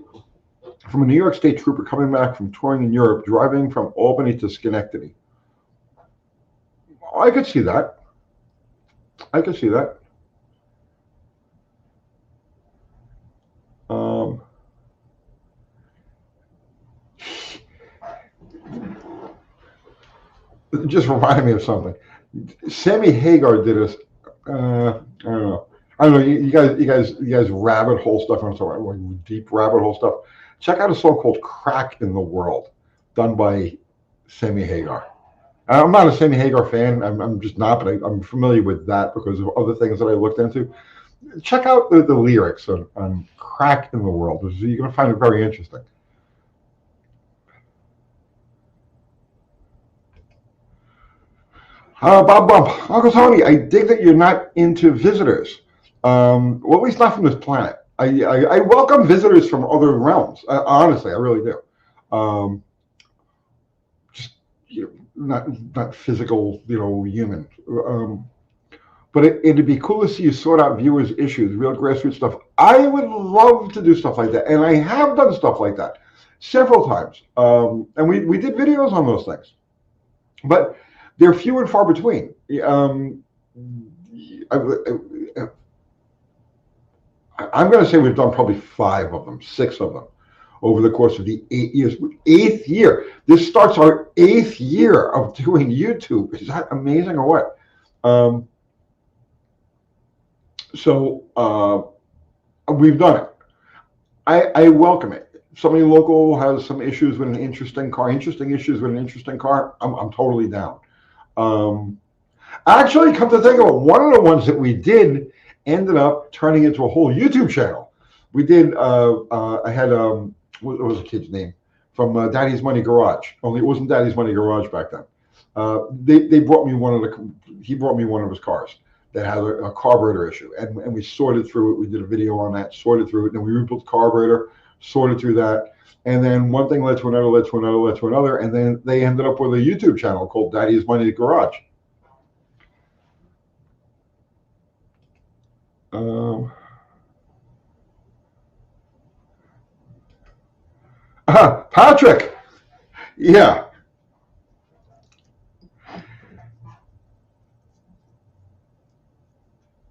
from a New York State trooper coming back from touring in Europe, driving from Albany to Schenectady. I could see that. I could see that. It just reminded me of something. Sammy Hagar did a, I don't know. I don't know. You guys rabbit hole stuff. I'm sorry, like deep rabbit hole stuff. Check out a song called "Crack in the World," done by Sammy Hagar. I'm not a Sammy Hagar fan. I'm just not, but I'm familiar with that because of other things that I looked into. Check out the lyrics on "Crack in the World." You're going to find it very interesting. Bob Bump, Uncle Tony, I dig that you're not into visitors. Well, at least not from this planet. I welcome visitors from other realms. Honestly, I really do. Just not physical, human. But it'd be cool to see you sort out viewers' issues, real grassroots stuff. I would love to do stuff like that, and I have done stuff like that several times. And we did videos on those things, but they're few and far between. I'm going to say we've done probably 5 of them, 6 of them over the course of the 8 years. 8th year. This starts our 8th year of doing YouTube. Is that amazing or what? So we've done it. I welcome it. Somebody local has some issues with an interesting issues with an interesting car. I'm totally down. Actually, come to think of it, one of the ones that we did ended up turning into a whole YouTube channel. We did. I had what was the kid's name from Daddy's Money Garage? Only it wasn't Daddy's Money Garage back then. They brought me he brought me one of his cars that had a carburetor issue, and we sorted through it. We did a video on that, sorted through it, and then we rebuilt the carburetor, sorted through that. And then one thing led to another, led to another, led to another, and then they ended up with a YouTube channel called Daddy's Money Garage. Patrick, yeah,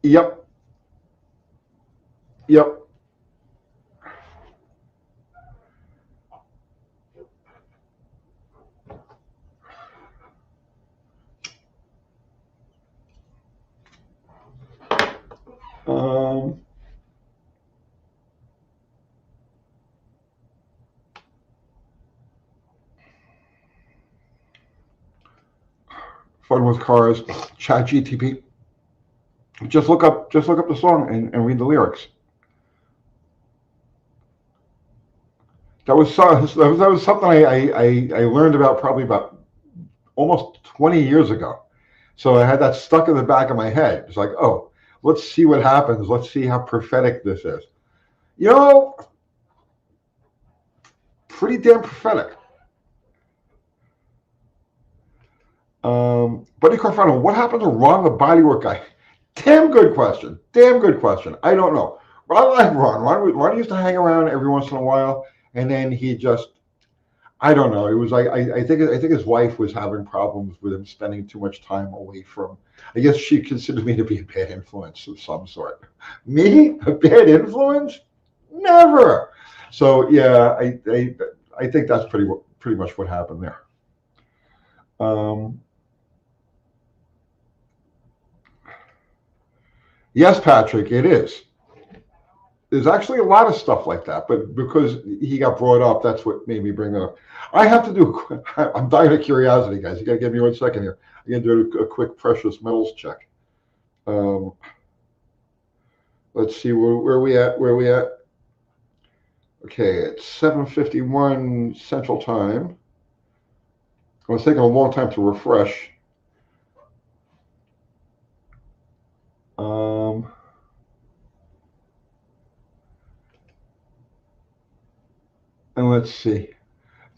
yep, yep. Fun with Cars, Chat GTP. Just look up the song and read the lyrics. That was something I learned about probably about almost 20 years ago. So I had that stuck in the back of my head. It's like, oh, let's see what happens. Let's see how prophetic this is. Pretty damn prophetic. Buddy Carfano, what happened to Ron the bodywork guy? Damn good question. Damn good question. I don't know. Ron like Ron. Ron used to hang around every once in a while, and then he just, I don't know. It was like I think his wife was having problems with him spending too much time away from. I guess she considered me to be a bad influence of some sort. Me, a bad influence? Never. So yeah, I think that's pretty much what happened there. Yes, Patrick, it is. There's actually a lot of stuff like that, but because he got brought up, that's what made me bring it up. I have to do. I'm dying of curiosity, guys. You gotta give me 1 second here. I gotta do a quick precious metals check. Let's see where we at. Where we at? Okay, it's 7:51 Central Time. It was taking a long time to refresh. And let's see.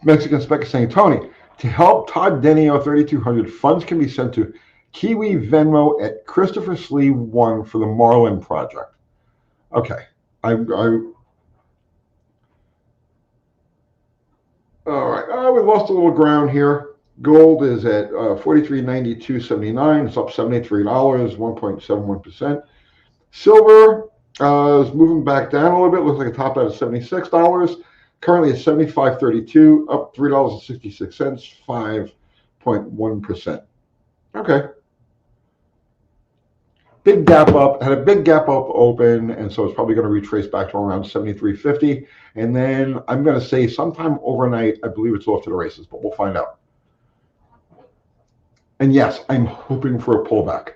Mexican Spec is saying, Tony, to help Todd Denio 3200, funds can be sent to Kiwi Venmo at Christopher Slee 1 for the Marlin project. Okay. All right. We lost a little ground here. Gold is at 43.92.79. It's up $73, 1.71%. Silver is moving back down a little bit. Looks like a top out of $76. Currently at 75.32, up $3.66, 5.1%. Okay. Big gap up, had a big gap up open, and so it's probably going to retrace back to around 73.50. And then I'm going to say sometime overnight, I believe it's off to the races, but we'll find out. And yes, I'm hoping for a pullback.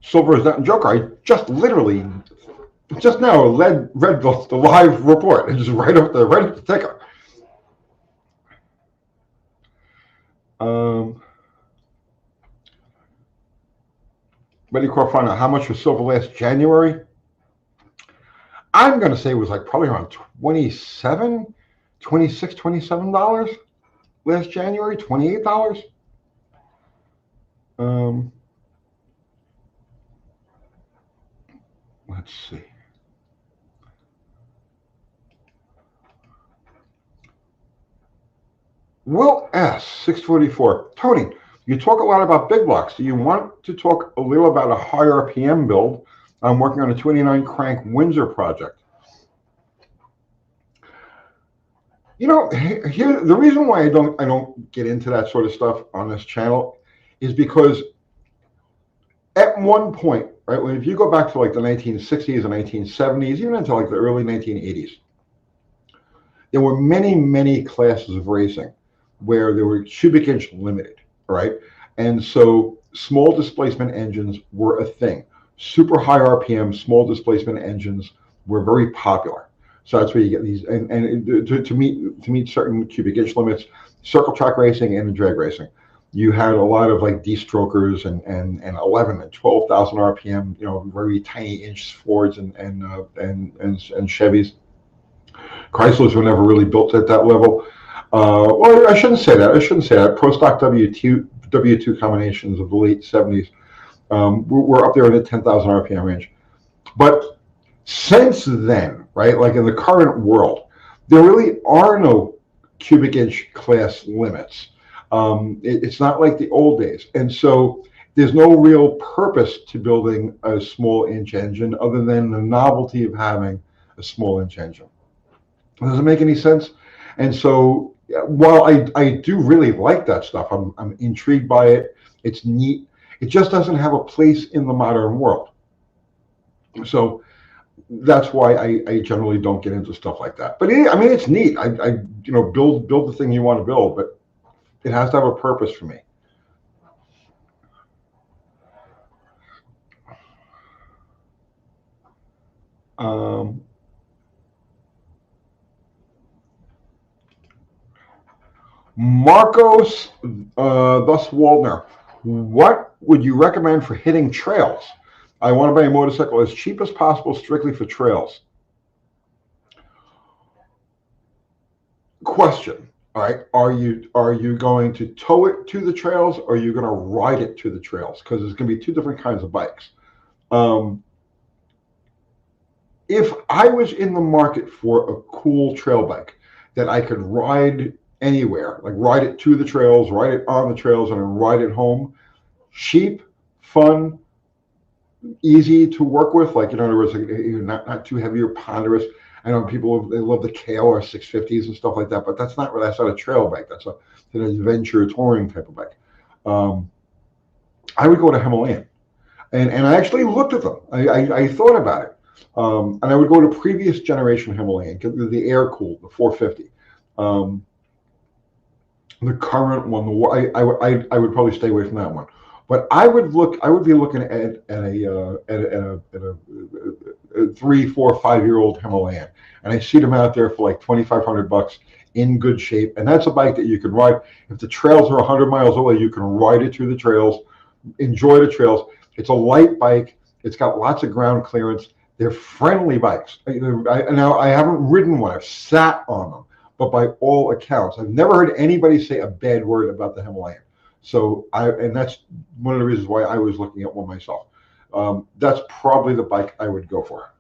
Silver is not a joker. I just literally, just now, read the live report and just right up the ticker. Betty Croft found out how much was silver last January. I'm going to say it was like probably around $27 last January, $28. Let's see. Will S, 644. Tony, you talk a lot about big blocks. Do you want to talk a little about a high RPM build? I'm working on a 29 crank Windsor project. You know, here the reason why I don't get into that sort of stuff on this channel is because at one point, right, if you go back to like the 1960s and 1970s, even into like the early 1980s, there were many classes of racing where there were cubic inch limited, right? And so small displacement engines were a thing. Super high RPM, small displacement engines were very popular. So that's where you get these, and to meet certain cubic inch limits, circle track racing and drag racing. You had a lot of like D-strokers and 11 and 12,000 RPM, you know, very tiny inch Fords and Chevys. Chryslers were never really built at that level. Well, I shouldn't say that. Pro stock W2 combinations of the late 70s were up there in the 10,000 RPM range. But since then, right, like in the current world, there really are no cubic inch class limits. It's not like the old days. And so there's no real purpose to building a small inch engine other than the novelty of having a small inch engine. Does it make any sense? And so while I do really like that stuff, I'm intrigued by it. It's neat. It just doesn't have a place in the modern world. So that's why I generally don't get into stuff like that. But I mean, it's neat. I build the thing you want to build, but it has to have a purpose for me. Marcos thus Waldner, what would you recommend for hitting trails? I want to buy a motorcycle as cheap as possible, strictly for trails. Question. All right, are you going to tow it to the trails, or are you going to ride it to the trails? Because there's going to be two different kinds of bikes. If I was in the market for a cool trail bike that I could ride anywhere, like ride it to the trails, ride it on the trails, and then ride it home, cheap, fun, easy to work with, like in other words, like, not too heavy or ponderous. I know people, they love the KLR 650s and stuff like that, but that's not a trail bike. That's an adventure touring type of bike. I would go to Himalayan, and I actually looked at them. I thought about it, and I would go to previous generation Himalayan, the air cooled, the 450. The current one, I would probably stay away from that one. But I would be looking at a 3, 4, 5-year-old Himalayan, and I see them out there for like $2,500 in good shape. And that's a bike that you can ride. If the trails are 100 miles away, you can ride it through the trails, enjoy the trails. It's a light bike. It's got lots of ground clearance. They're friendly bikes. Now, I haven't ridden one. I've sat on them. But by all accounts, I've never heard anybody say a bad word about the Himalayan. So and that's one of the reasons why I was looking at one myself. That's probably the bike I would go for.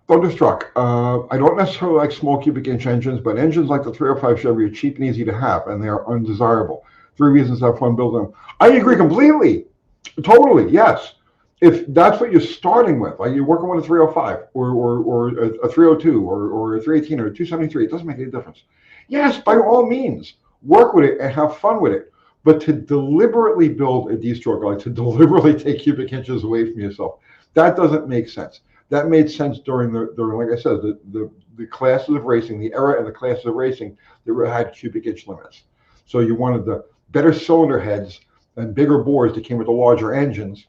Thunderstruck. I don't necessarily like small cubic inch engines, but engines like the 305 Chevy are cheap and easy to have, and they are undesirable. 3 reasons to have fun building them. I agree completely. Totally, yes. If that's what you're starting with, like you're working with a 305 or a 302 or a 318 or a 273, it doesn't make any difference. Yes, by all means, work with it and have fun with it. But to deliberately build a D-stroke, like to deliberately take cubic inches away from yourself, that doesn't make sense. That made sense during like I said, the classes of racing, the era and the classes of racing that had cubic inch limits. So you wanted the better cylinder heads and bigger bores that came with the larger engines,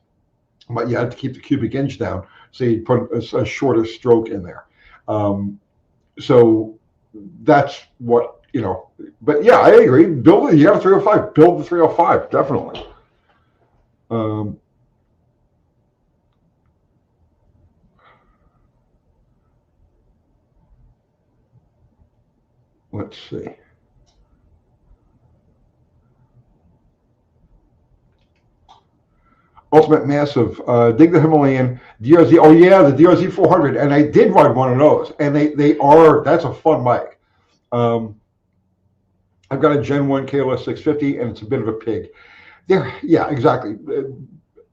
but you had to keep the cubic inch down, so you put a shorter stroke in there. So that's what, but yeah, I agree. Build it. You got a 305. Build the 305, definitely. Let's see. Ultimate Massive, dig the Himalayan, DRZ. Oh yeah, the DRZ 400, and I did ride one of those, and that's a fun bike. I've got a Gen 1 KLS 650, and it's a bit of a pig. Yeah, exactly.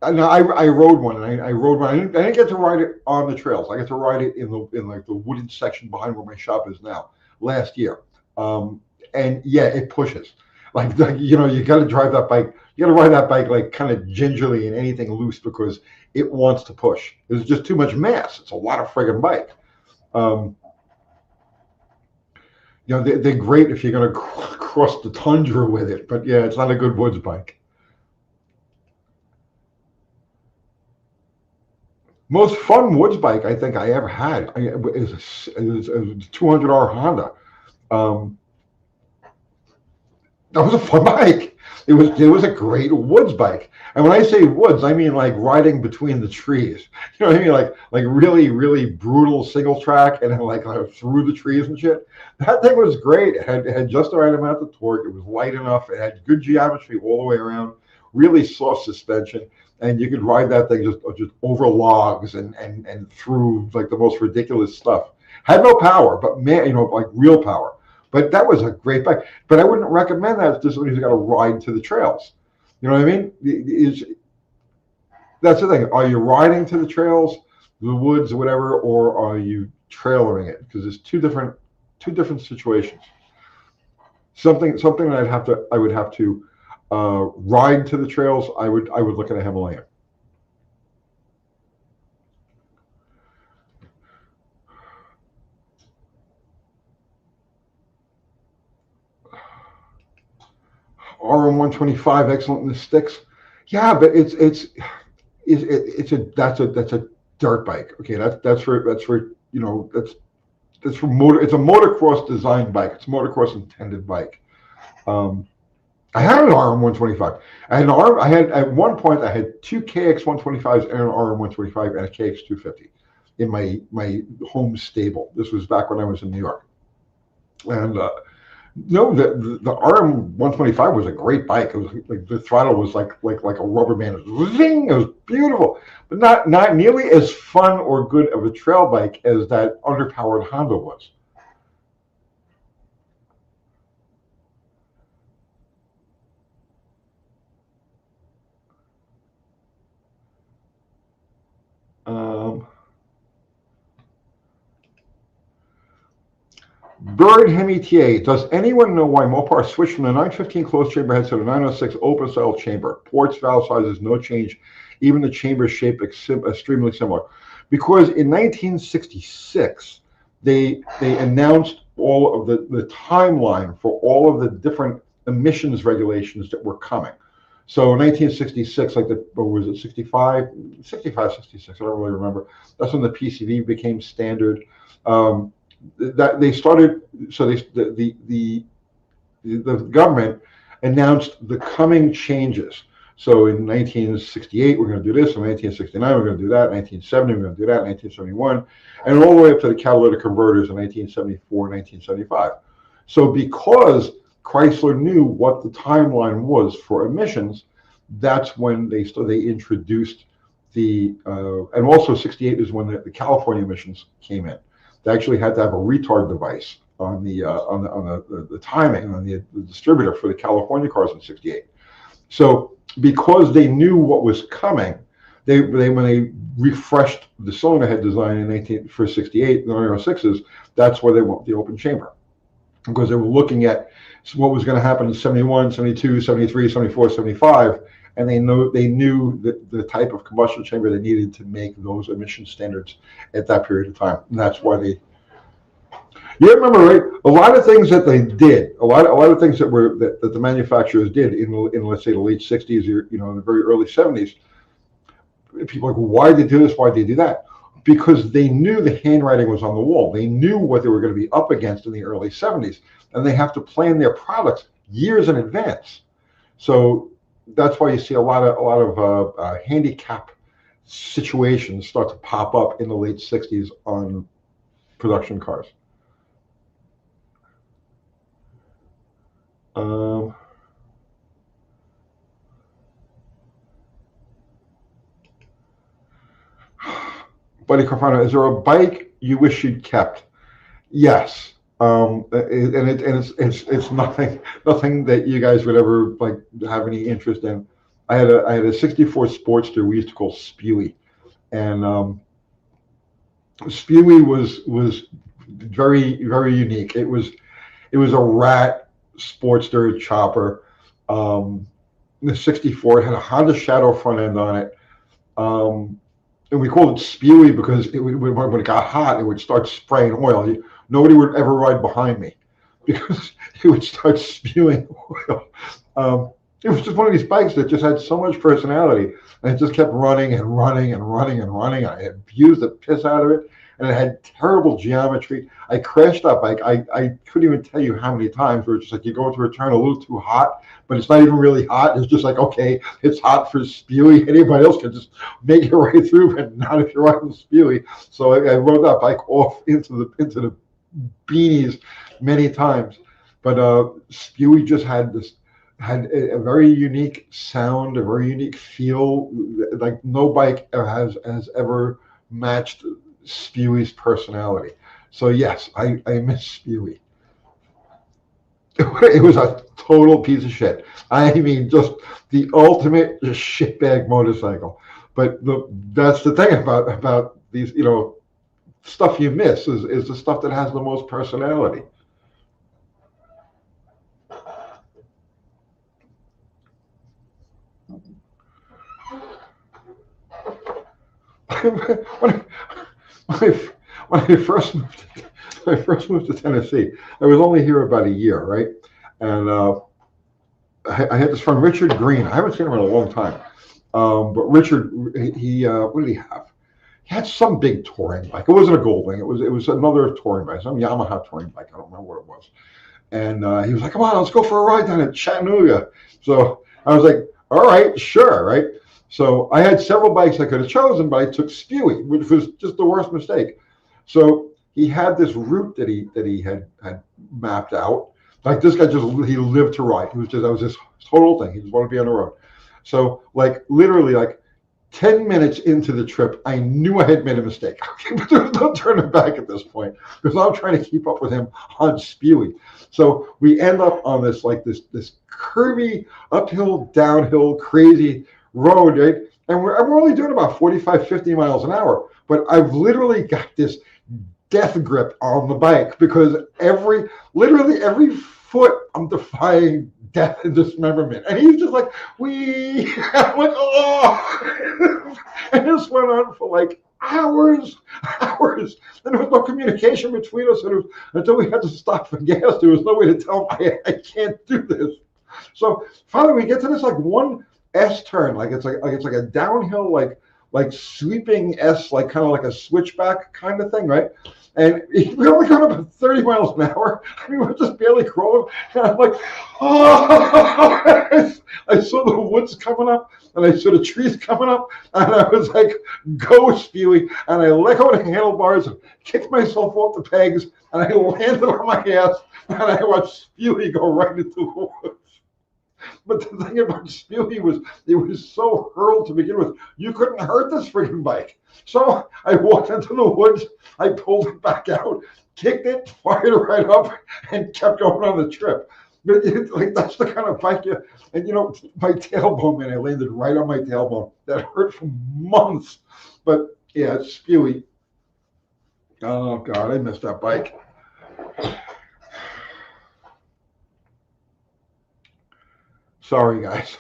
I rode one, and I rode one. I didn't get to ride it on the trails. I got to ride it in like the wooded section behind where my shop is now last year. And yeah, it pushes. Like you got to drive that bike. You got to ride that bike like kind of gingerly and anything loose because it wants to push. There's just too much mass. It's a lot of friggin' bike. They're great if you're going to cross the tundra with it, but yeah, it's not a good woods bike. Most fun woods bike I think I ever had is a 200R Honda. That was a fun bike. It was a great woods bike. And when I say woods, I mean like riding between the trees. You know what I mean? Like really, really brutal single track and then like through the trees and shit. That thing was great. It had just the right amount of torque. It was light enough. It had good geometry all the way around. Really soft suspension. And you could ride that thing just over logs and through like the most ridiculous stuff. Had no power, but man, like real power. But that was a great bike. But I wouldn't recommend that to somebody who's got to ride to the trails. You know what I mean? That's the thing. Are you riding to the trails, the woods, or whatever, or are you trailering it? Because it's two different situations. Something that I would have to ride to the trails. I would look at a Himalayan. RM 125, excellent in the sticks. Yeah, but that's a dirt bike. Okay, that's for that's for motor. It's a motocross designed bike. It's a motocross intended bike. I had an RM 125. I had at one point I had two KX 125s and an RM 125 and a KX 250 in my home stable. This was back when I was in New York, and no, the RM 125 was a great bike. It was like the throttle was like a rubber band. It was zing. It was beautiful, but not nearly as fun or good of a trail bike as that underpowered Honda was. Bird META. Does anyone know why Mopar switched from the 915 closed chamber head to the 906 open style chamber? Ports, valve sizes, no change. Even the chamber shape extremely similar. Because in 1966, they announced all of the timeline for all of the different emissions regulations that were coming. So in 1966, like what was it, 65, 66, I don't really remember. That's when the PCV became standard. That they started, so the government announced the coming changes. So in 1968, we're going to do this. In 1969, we're going to do that. In 1970, we're going to do that. In 1971, and all the way up to the catalytic converters in 1974, 1975. So because Chrysler knew what the timeline was for emissions, that's when they introduced the, and also 68 is when the California emissions came in. They actually had to have a retard device on the timing on the distributor for the California cars in 68. So because they knew what was coming, they when they refreshed the cylinder head design for 68, the 906s, that's where they went the open chamber, because they were looking at what was going to happen in 71, 72, 73, 74, 75, and they knew that the type of combustion chamber they needed to make those emission standards at that period of time. And that's why they. You remember, right? A lot of things that they did, a lot of things that the manufacturers did in let's say the late 60s or the very early 70s. People are like, well, why did they do this? Why did they do that? Because they knew the handwriting was on the wall. They knew what they were going to be up against in the early 70s, and they have to plan their products years in advance. So that's why you see a lot of handicap situations start to pop up in the late 60s on production cars. Buddy Carfano, is there a bike you wish you'd kept? Yes. It's nothing that you guys would ever like have any interest in. I had a 64 Sportster we used to call Spewy, and Spewy was very, very unique. It was a rat Sportster chopper. The 64 had a Honda Shadow front end on it. And we called it Spewy because when it got hot, it would start spraying oil. Nobody would ever ride behind me because it would start spewing oil. It was just one of these bikes that just had so much personality, and it just kept running and running and running and running. I abused the piss out of it, and it had terrible geometry. I crashed that bike. I couldn't even tell you how many times where it's just like you go to a turn a little too hot, but it's not even really hot. It's just like, okay, it's hot for Spewy. Anybody else can just make it right through, but not if you're riding Spewy. So I rode that bike off into the beanies many times. But Spewy just had a very unique sound, a very unique feel. Like no bike has ever matched Spewy's personality. So yes, I miss Spewy. It was a total piece of shit. I mean, just the ultimate shitbag motorcycle. But that's the thing about these, stuff you miss is the stuff that has the most personality. When I first moved to Tennessee, I was only here about a year, right? And I had this friend, Richard Green. I haven't seen him in a long time. But Richard, he what did he have? He had some big touring bike. It wasn't a Goldwing. It was another touring bike, some Yamaha touring bike. I don't remember what it was. And he was like, "Come on, let's go for a ride down at Chattanooga." So I was like, "All right, sure, right." So I had several bikes I could have chosen, but I took Spewy, which was just the worst mistake. So he had this route that he had mapped out. Like this guy he lived to ride. That was his total thing. He just wanted to be on the road. So like literally like 10 minutes into the trip, I knew I had made a mistake. But there was no turning back at this point because I'm trying to keep up with him on Spewy. So we end up on this curvy uphill, downhill, crazy road, right? And we're only doing about 45, 50 miles an hour. But I've literally got this death grip on the bike because literally every foot I'm defying death and dismemberment. And he's just like, I'm like, oh. And this went on for like hours, hours. And there was no communication between us, and until we had to stop for gas, there was no way to tell him I can't do this. So finally, we get to this like one S turn, like it's like a downhill, like sweeping S, like kind of like a switchback kind of thing, right? And we only got about 30 miles an hour. I mean, we're just barely crawling. And I'm like, oh, I saw the woods coming up and I saw the trees coming up. And I was like, go, Spewy. And I let go of the handlebars and kicked myself off the pegs. And I landed on my ass. And I watched Spewy go right into the woods. But the thing about Spewy was it was so hurled to begin with. You couldn't hurt this freaking bike. So I walked into the woods, I pulled it back out, kicked it, fired it right up, and kept going on the trip. But like that's the kind of bike you, and my tailbone, man, I landed right on my tailbone. That hurt for months. But yeah, it's Spewy. Oh God, I missed that bike. Sorry, guys.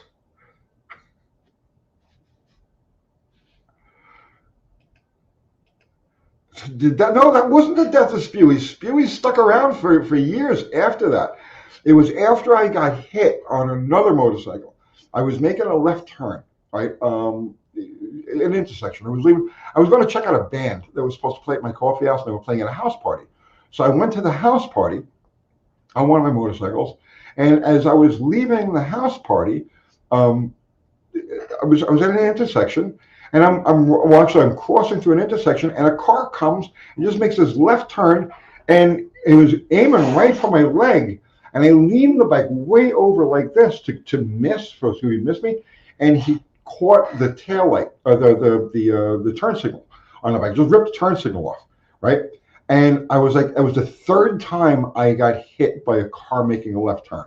No, that wasn't the death of Spewy. Spewy stuck around for years after that. It was after I got hit on another motorcycle. I was making a left turn, right? An intersection. I was going to check out a band that was supposed to play at my coffee house, and they were playing at a house party. So I went to the house party on one of my motorcycles, and as I was leaving the house party, I was at an intersection, and I'm crossing through an intersection, and a car comes and just makes this left turn, and it was aiming right for my leg, and I leaned the bike way over like this to miss, so he'd miss me, and he caught the tail light or the turn signal on the bike, just ripped the turn signal off, right? And I was like, it was the third time I got hit by a car making a left turn,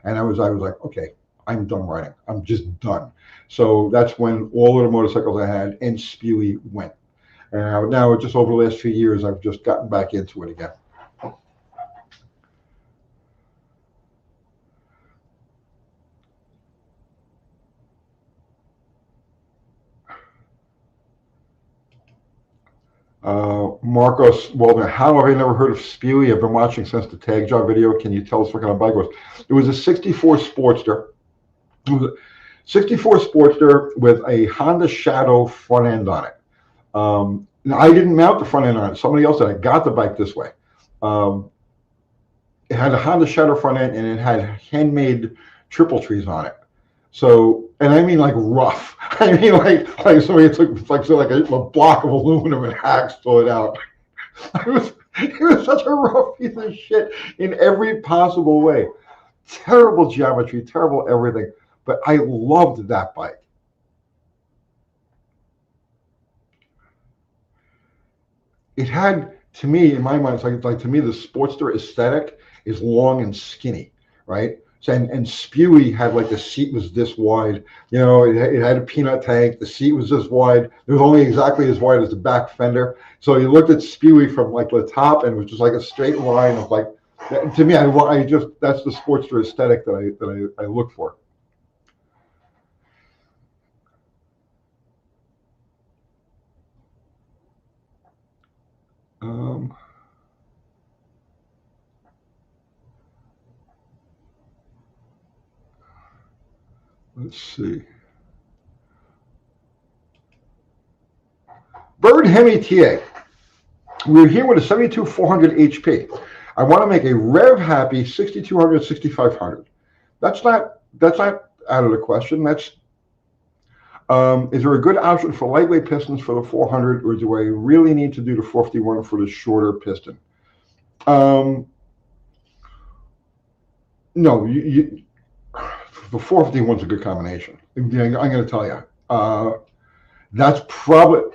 and I was like, okay, I'm done riding. I'm just done. So that's when all of the motorcycles I had and Spewy went. And now, just over the last few years, I've just gotten back into it again. Marcos Waldman, how have I never heard of Spewy? I've been watching since the tag job video. Can you tell us what kind of bike it was? It was a 64 Sportster. It was a 64 Sportster with a Honda Shadow front end on it. Now, I didn't mount the front end on it. Somebody else did. I got the bike this way. It had a Honda Shadow front end, and it had handmade triple trees on it. So, and I mean like rough. I mean like somebody took like a block of aluminum and hacksawed it out. It was such a rough piece of shit in every possible way. Terrible geometry, terrible everything. But I loved that bike. It had, to me, in my mind, it's like to me, the Sportster aesthetic is long and skinny, right? So, and Spewy had like the seat was this wide, it had a peanut tank. The seat was this wide. It was only exactly as wide as the back fender. So you looked at Spewy from like the top, and it was just like a straight line of like. To me, I just that's the Sportster aesthetic that I look for. Let's see. Bird Hemi TA. We're here with a 72 400 HP. I want to make a rev happy 6200, 6500. That's not out of the question. Is there a good option for lightweight pistons for the 400, or do I really need to do the 451 for the shorter piston? No, the 451 is a good combination. I'm going to tell you. That's probably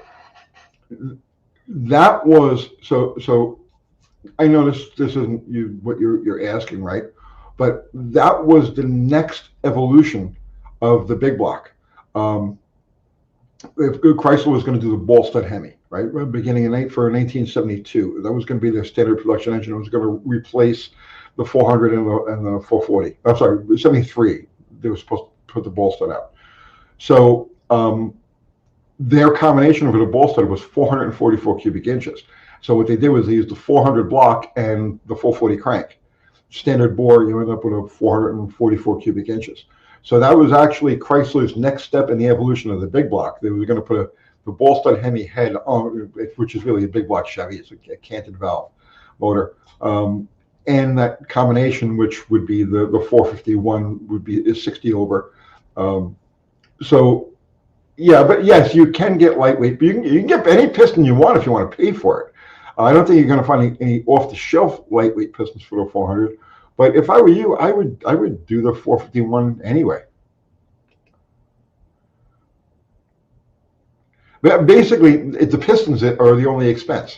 that was so. I know this isn't what you're asking, right? But that was the next evolution of the big block. If Chrysler was going to do the ball stud Hemi, right? Beginning for 1972, that was going to be their standard production engine. It was going to replace the 400 and the 440. I'm sorry, 73. They were supposed to put the ball stud out. So their combination for the ball stud was 444 cubic inches. So what they did was they used the 400 block and the 440 crank. Standard bore, you end up with a 444 cubic inches. So that was actually Chrysler's next step in the evolution of the big block. They were going to put the ball stud Hemi head on, which is really a big block Chevy. It's a canted valve motor. And that combination, which would be the 451, is 60 over. So yeah, but yes, you can get lightweight. But you can get any piston you want if you want to pay for it. I don't think you're going to find any off-the-shelf lightweight pistons for the 400. But if I were you, I would do the 451 anyway. But basically, the pistons are the only expense.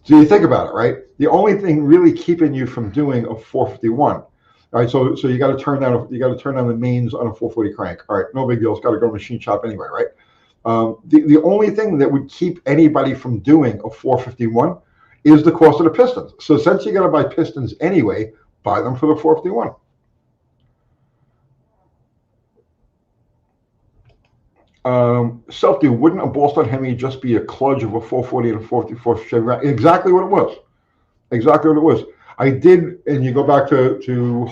So you think about it, right? The only thing really keeping you from doing a 451. All right, so you got to turn down the mains on a 440 crank. All right, no big deal. It's got to go to machine shop anyway, right? The only thing that would keep anybody from doing a 451 is the cost of the pistons. So since you got to buy pistons anyway, buy them for the 451. Self-do, wouldn't a ball stud Hemi just be a kludge of a 440 and a 454 Chevy? Exactly what it was. Exactly what it was. I did, and you go back to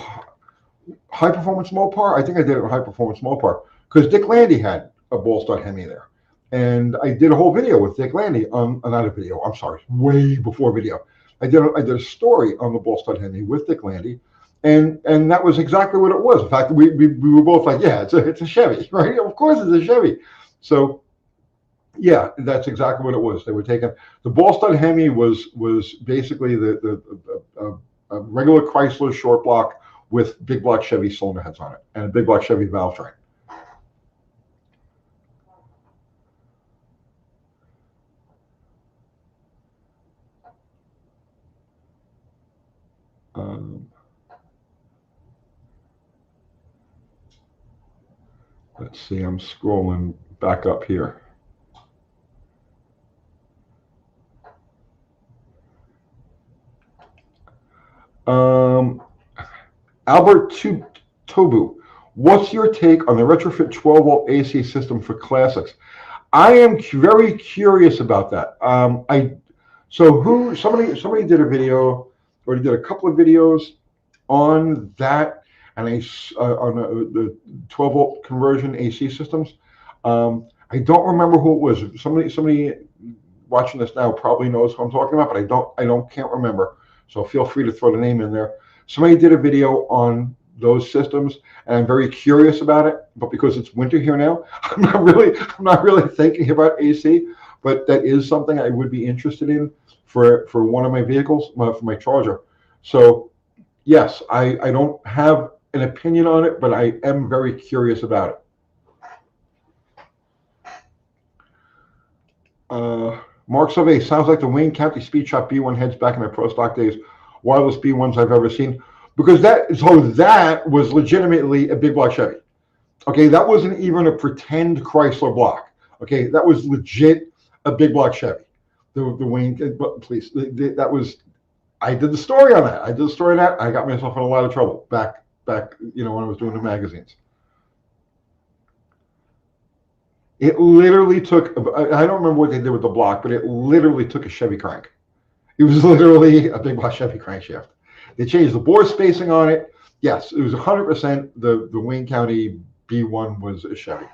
high performance Mopar. I think I did it in high performance Mopar because Dick Landy had a ball stud Hemi there, and I did a whole video with Dick Landy on not a video. I'm sorry, way before video. I did a story on the ball stud Hemi with Dick Landy, and that was exactly what it was. In fact, we were both like, yeah, it's a Chevy, right? Of course, it's a Chevy. So yeah, that's exactly what it was. They were taking the ball stud Hemi was basically the regular Chrysler short block with big block Chevy cylinder heads on it and a big block Chevy valve train. Let's see, I'm scrolling back up here. Albert Tobu, what's your take on the retrofit 12-volt AC system for classics? I am very curious about that. Somebody did a video, or did a couple of videos on that, and on the 12-volt conversion AC systems. I don't remember who it was. Somebody watching this now probably knows who I'm talking about, but I can't remember. So feel free to throw the name in there. Somebody did a video on those systems, and I'm very curious about it. But because it's winter here now, I'm not really thinking about AC. But that is something I would be interested in for one of my vehicles, for my Charger. So yes, I don't have an opinion on it, but I am very curious about it. Mark Sauvé, sounds like the Wayne County Speed Shop B1 heads back in my pro stock days. Wireless B1s I've ever seen. Because that was legitimately a big block Chevy. Okay, that wasn't even a pretend Chrysler block. Okay, that was legit a big block Chevy. The Wayne, please, that was, I did the story on that. I got myself in a lot of trouble back, when I was doing the magazines. It literally took, I don't remember what they did with the block, but it literally took a Chevy crank. It was literally a big block Chevy crankshaft. They changed the bore spacing on it. Yes, it was 100% the Wayne County B1 was a Chevy.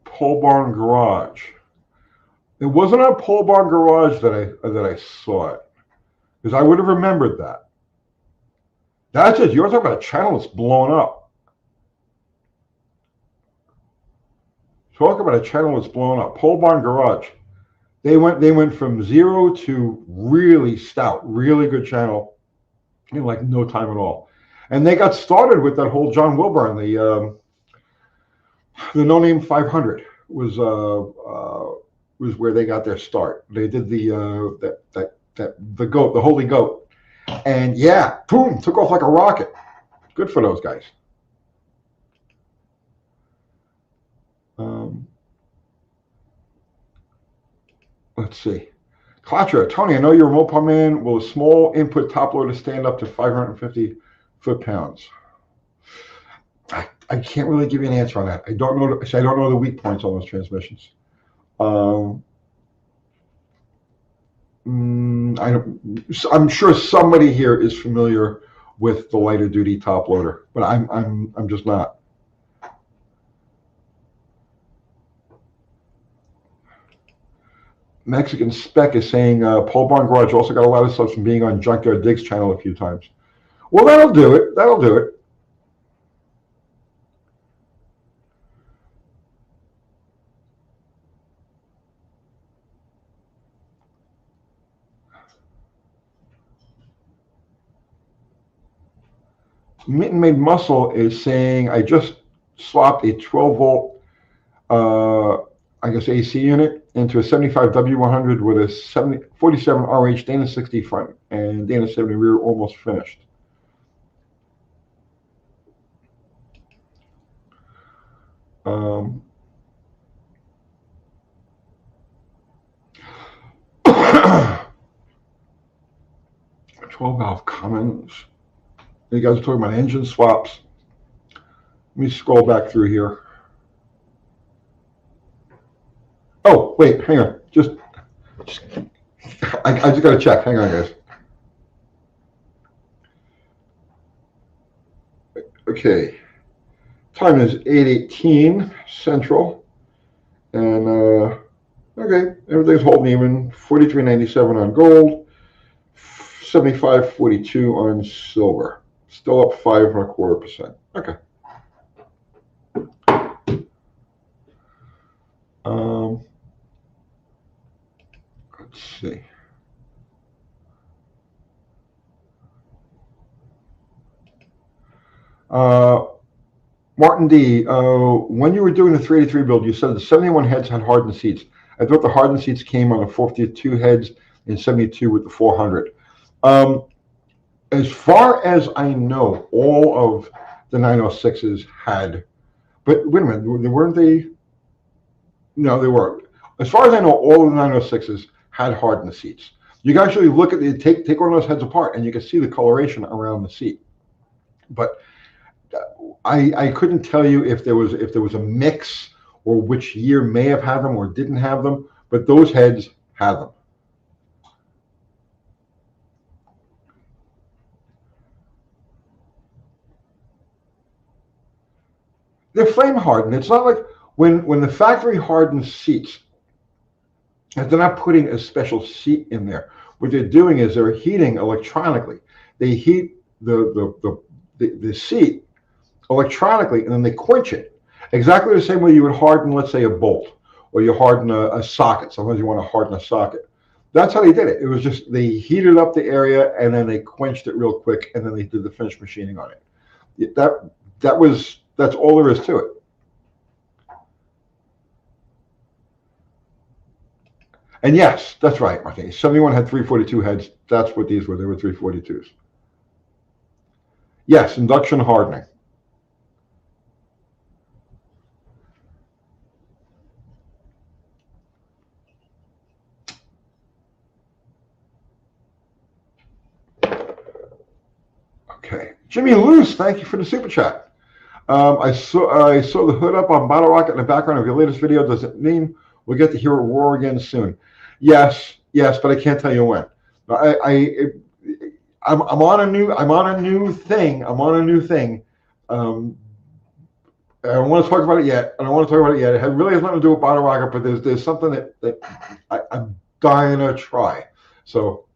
Pole Barn Garage. It wasn't on Pole Barn Garage that I saw it, because I would have remembered that. That's it. You're talking about a channel that's blown up. Talk about a channel that's blown up. Pole Barn Garage. They went from 0 to really stout, really good channel in like no time at all. And they got started with that whole John Wilburn, the No Name 500 was where they got their start. They did the goat, the Holy Goat, And yeah, boom, took off like a rocket. Good for those guys. Let's see. Clatra, Tony, I know you're a remote pump man. Will a small input top loader stand up to 550 foot-pounds? I can't really give you an answer on that. I don't know. I don't know the weak points on those transmissions. I'm sure somebody here is familiar with the lighter duty top loader, but I'm just not. Mexican Spec is saying Pole Barn Garage also got a lot of stuff from being on Junkyard Diggs channel a few times. Well, that'll do it. That'll do it. Mitten Made Muscle is saying I just swapped a 12 volt, I guess AC unit into a 75 W100 with a 47 RH Dana 60 front and Dana 70 rear, almost finished. Um, 12 valve Cummins. You guys are talking about engine swaps. Let me scroll back through here. Oh, wait, hang on. I just got to check. Hang on, guys. Okay. Time is 8:18 Central. And, okay, everything's holding even. 43.97 on gold. 75.42 on silver. Still up 5.25%. Okay. Let's see. Martin D, when you were doing the 383 build, you said the 71 heads had hardened seats. I thought the hardened seats came on the 42 heads and 72 with the 400. As far as I know, all of the 906s had, but wait a minute, weren't they? No, they weren't. As far as I know, all of the 906s had hardened seats. You can actually look at the take one of those heads apart, and you can see the coloration around the seat. But I couldn't tell you if there was a mix or which year may have had them or didn't have them, but those heads had them. They're flame hardened. It's not like when the factory hardens seats, they're not putting a special seat in there. What they're doing is they're heating electronically. They heat the seat electronically, and then they quench it. Exactly the same way you would harden, let's say, a bolt, or you harden a socket. Sometimes you want to harden a socket. That's how they did it. It was just they heated up the area, and then they quenched it real quick, and then they did the finish machining on it. That's all there is to it. And yes, that's right, Martin. 71 had 342 heads. That's what these were. They were 342s. Yes, induction hardening. Okay. Jimmy Luce, thank you for the super chat. I saw the hood up on Bottle Rocket in the background of your latest video. Does it mean we'll get to hear it roar again soon? Yes, but I can't tell you when. I'm on a new thing. I don't want to talk about it yet. It really has nothing to do with Bottle Rocket, but there's something that I'm dying to try. So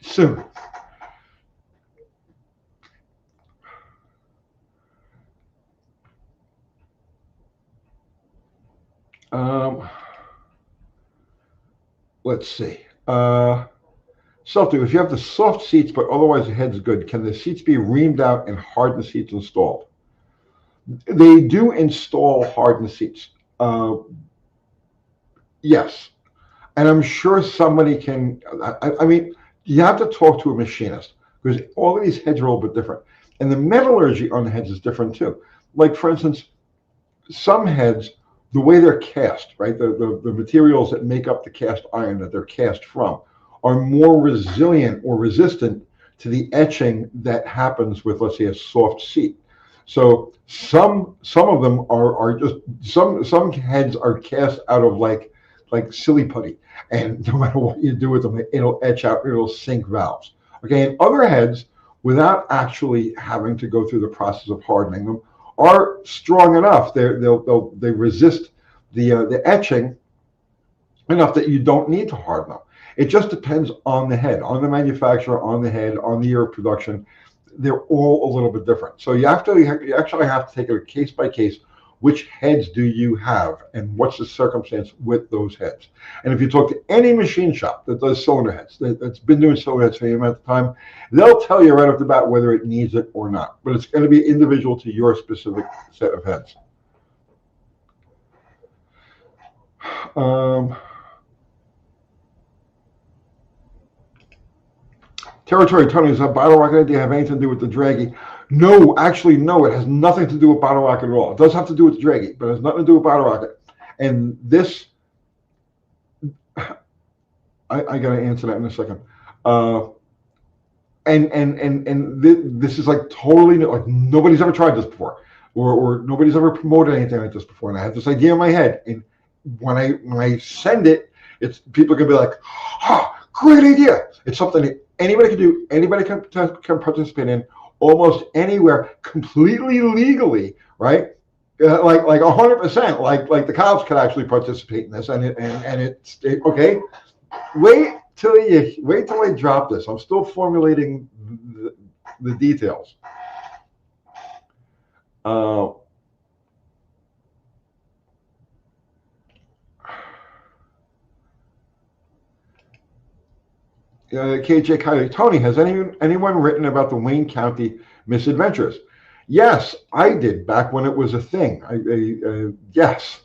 soon. Let's see. Self-do, if you have the soft seats, but otherwise the head's good, can the seats be reamed out and hardened seats installed? They do install hardened seats. Yes. And I'm sure somebody can, I mean, you have to talk to a machinist because all of these heads are a little bit different. And the metallurgy on the heads is different too. Like, for instance, some heads, the way they're cast, right, the materials that make up the cast iron that they're cast from are more resilient or resistant to the etching that happens with, let's say, a soft seat. So some of them are just some heads are cast out of like silly putty, and no matter what you do with them, it'll etch out, it'll sink valves. Okay, and other heads, without actually having to go through the process of hardening them, are strong enough. They resist the etching enough that you don't need to harden them. It just depends on the head, on the manufacturer, on the head, on the year of production. They're all a little bit different. So you actually have to take it case by case. Which heads do you have, and what's the circumstance with those heads? And if you talk to any machine shop that does cylinder heads, that's been doing cylinder heads for any amount of time, they'll tell you right off the bat whether it needs it or not. But it's going to be individual to your specific set of heads. Territory Tony, does that bottle rocket idea have anything to do with the draggy? No, actually, no. It has nothing to do with bottle rocket at all. It does have to do with the draggy, but it has nothing to do with bottle rocket. And this, I got to answer that in a second. This is like totally new. Like nobody's ever tried this before, or nobody's ever promoted anything like this before. And I have this idea in my head, and when I send it, it's people are gonna be like, "Ah, great idea!" It's something that anybody can do. Anybody can participate in almost anywhere, completely legally, right? Like 100%. Like the cops could actually participate in this, and it's okay. Wait till I drop this. I'm still formulating the details. KJ Kylie, Tony, has anyone written about the Wayne County misadventures? Yes, I did back when it was a thing. Yes.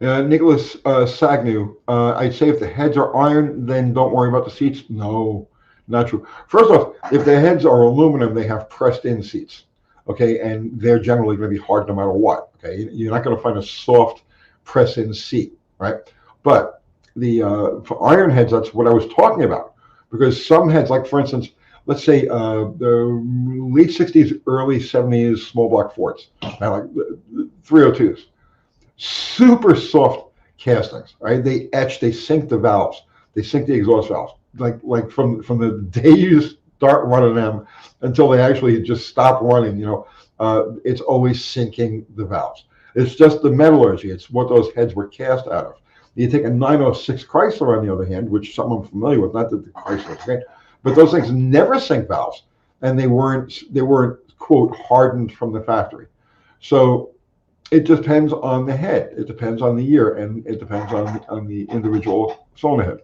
Nicholas Sagnew, I'd say if the heads are iron, then don't worry about the seats. No, not true. First off, if the heads are aluminum, they have pressed in seats. Okay, and they're generally going to be hard no matter what. Okay, you're not going to find a soft press in seat, right? But the for iron heads, that's what I was talking about. Because some heads, like for instance, let's say the late 60s, early 70s small block Fords, like 302s. Super soft castings, right? They etch, they sink the valves, they sink the exhaust valves. Like from the day you start running them until they actually just stop running, it's always sinking the valves. It's just the metallurgy. It's what those heads were cast out of. You take a 906 Chrysler, on the other hand, which some I'm familiar with, not that the Chrysler, okay, but those things never sink valves, and they weren't quote hardened from the factory. So it depends on the head. It depends on the year, and it depends on the individual cylinder head.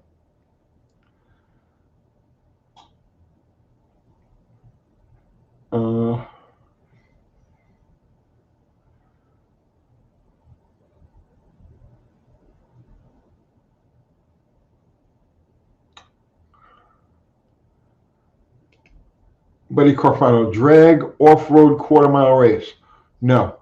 Buddy Carfano, drag off-road quarter-mile race. No.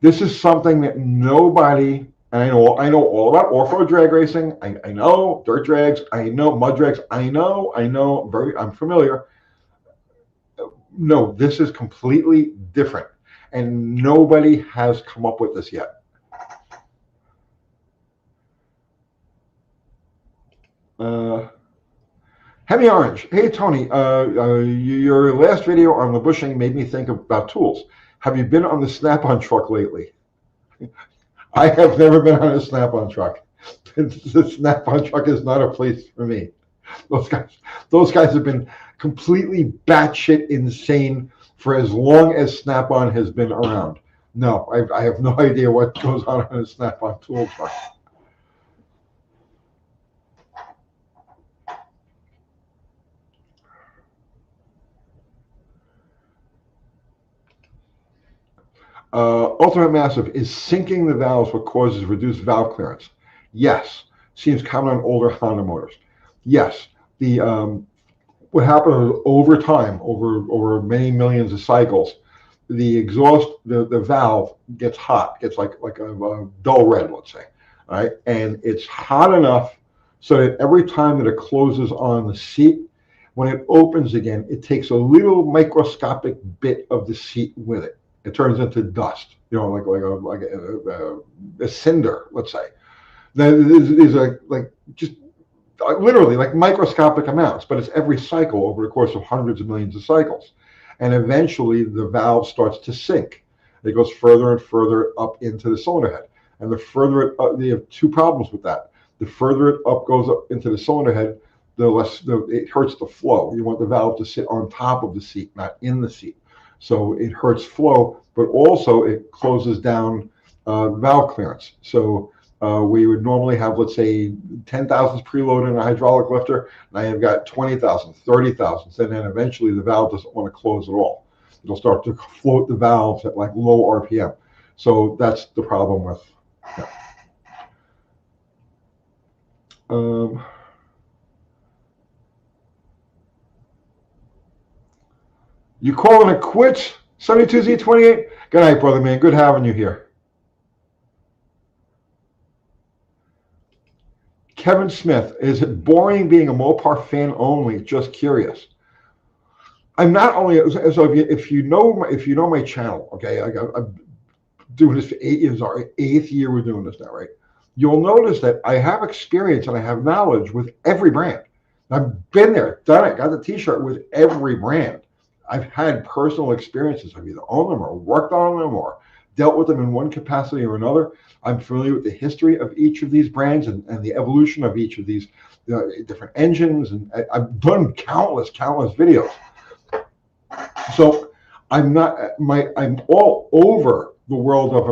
This is something that nobody, and I know all about off-road drag racing. I know dirt drags. I know mud drags. I'm familiar. No, this is completely different, and nobody has come up with this yet. Heavy Orange. Hey, Tony, your last video on the bushing made me think about tools. Have you been on the Snap-on truck lately? I have never been on a Snap-on truck. The Snap-on truck is not a place for me. Those guys have been completely batshit insane for as long as Snap-on has been around. No, I have no idea what goes on a Snap-on tool truck. Ultimate Massive, is sinking the valves what causes reduced valve clearance? Yes. Seems common on older Honda motors. Yes. The what happened over time, over many millions of cycles, the exhaust, the valve gets hot, gets like a dull red, let's say, all right, and it's hot enough so that every time that it closes on the seat, when it opens again, it takes a little microscopic bit of the seat with it. It turns into dust, like a cinder, let's say. There's a like just literally like microscopic amounts, but it's every cycle over the course of hundreds of millions of cycles. And eventually the valve starts to sink. It goes further and further up into the cylinder head. And the further it up, you have two problems with that. The further it up goes up into the cylinder head, the less it hurts the flow. You want the valve to sit on top of the seat, not in the seat. So it hurts flow, but also it closes down valve clearance. So we would normally have, let's say, 10,000 preloaded in a hydraulic lifter. Now you've got 20,000, 30,000, and then eventually the valve doesn't want to close at all. It'll start to float the valves at like low RPM. So that's the problem with. Yeah. You calling it quits? 72Z28? Good night, brother man. Good having you here. Kevin Smith, is it boring being a Mopar fan only? Just curious. I'm not only so if you know my channel, okay, I'm doing this for 8 years. Our 8th year we're doing this now, right? You'll notice that I have experience and I have knowledge with every brand. I've been there, done it, got the T-shirt with every brand. I've had personal experiences. I've either owned them or worked on them or dealt with them in one capacity or another. I'm familiar with the history of each of these brands and the evolution of each of these different engines. And I've done countless videos. So I'm all over the world of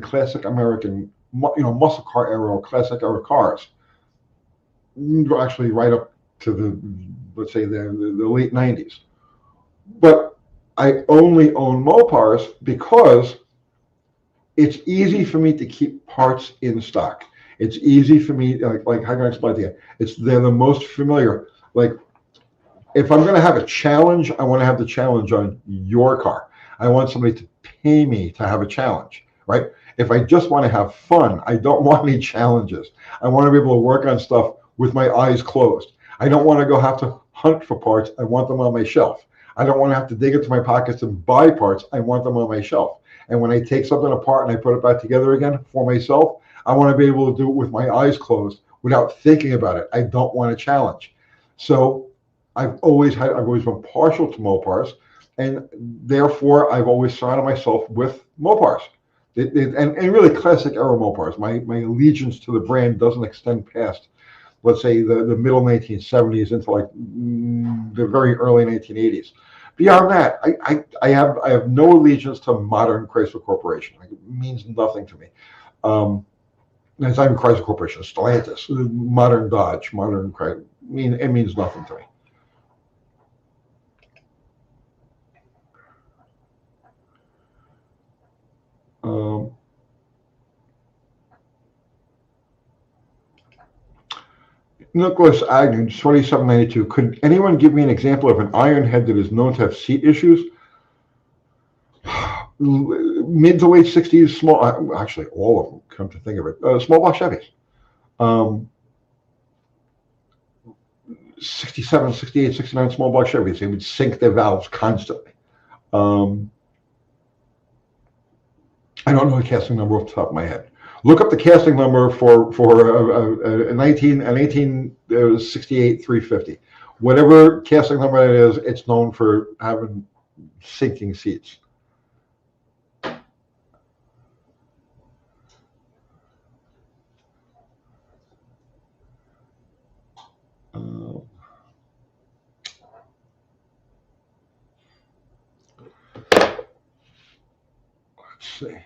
classic American, muscle car era, classic era cars. Actually, right up to let's say the late 90s. But I only own Mopars because it's easy for me to keep parts in stock. It's easy for me, like how can I explain to you? They're the most familiar. Like, if I'm going to have a challenge, I want to have the challenge on your car. I want somebody to pay me to have a challenge, right? If I just want to have fun, I don't want any challenges. I want to be able to work on stuff with my eyes closed. I don't want to have to hunt for parts. I want them on my shelf. I don't want to have to dig into my pockets and buy parts. I want them on my shelf. And when I take something apart and I put it back together again for myself, I want to be able to do it with my eyes closed without thinking about it. I don't want a challenge. So I've always been partial to Mopars, and therefore I've always surrounded myself with Mopars. And really classic era Mopars. My allegiance to the brand doesn't extend past, let's say, the middle 1970s into like the very early 1980s. Beyond that, I have no allegiance to modern Chrysler Corporation. Like, it means nothing to me. It's not even Chrysler Corporation, Stellantis, modern Dodge, modern Chrysler. It means nothing to me. Nicholas Agnew, 2792. Could anyone give me an example of an iron head that is known to have seat issues? Mid to late 60s, small, actually all of them, come to think of it, small block Chevys. 67, 68, 69 small block Chevys, they would sink their valves constantly. I don't know the casting number off the top of my head. Look up the casting number for an 1868 350. Whatever casting number it is, it's known for having sinking seats. Let's see.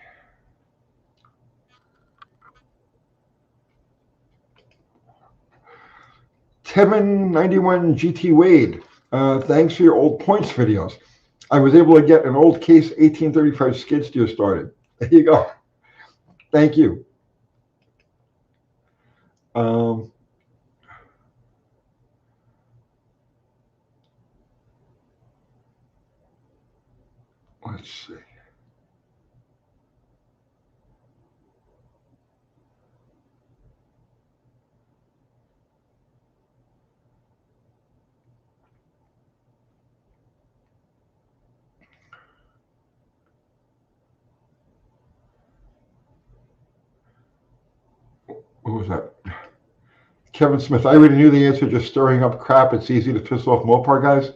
Kevin 91 GT Wade, thanks for your old points videos. I was able to get an old Case 1835 skid steer started. There you go. Thank you. Let's see. What was that? Kevin Smith, I already knew the answer, just stirring up crap. It's easy to piss off Mopar guys.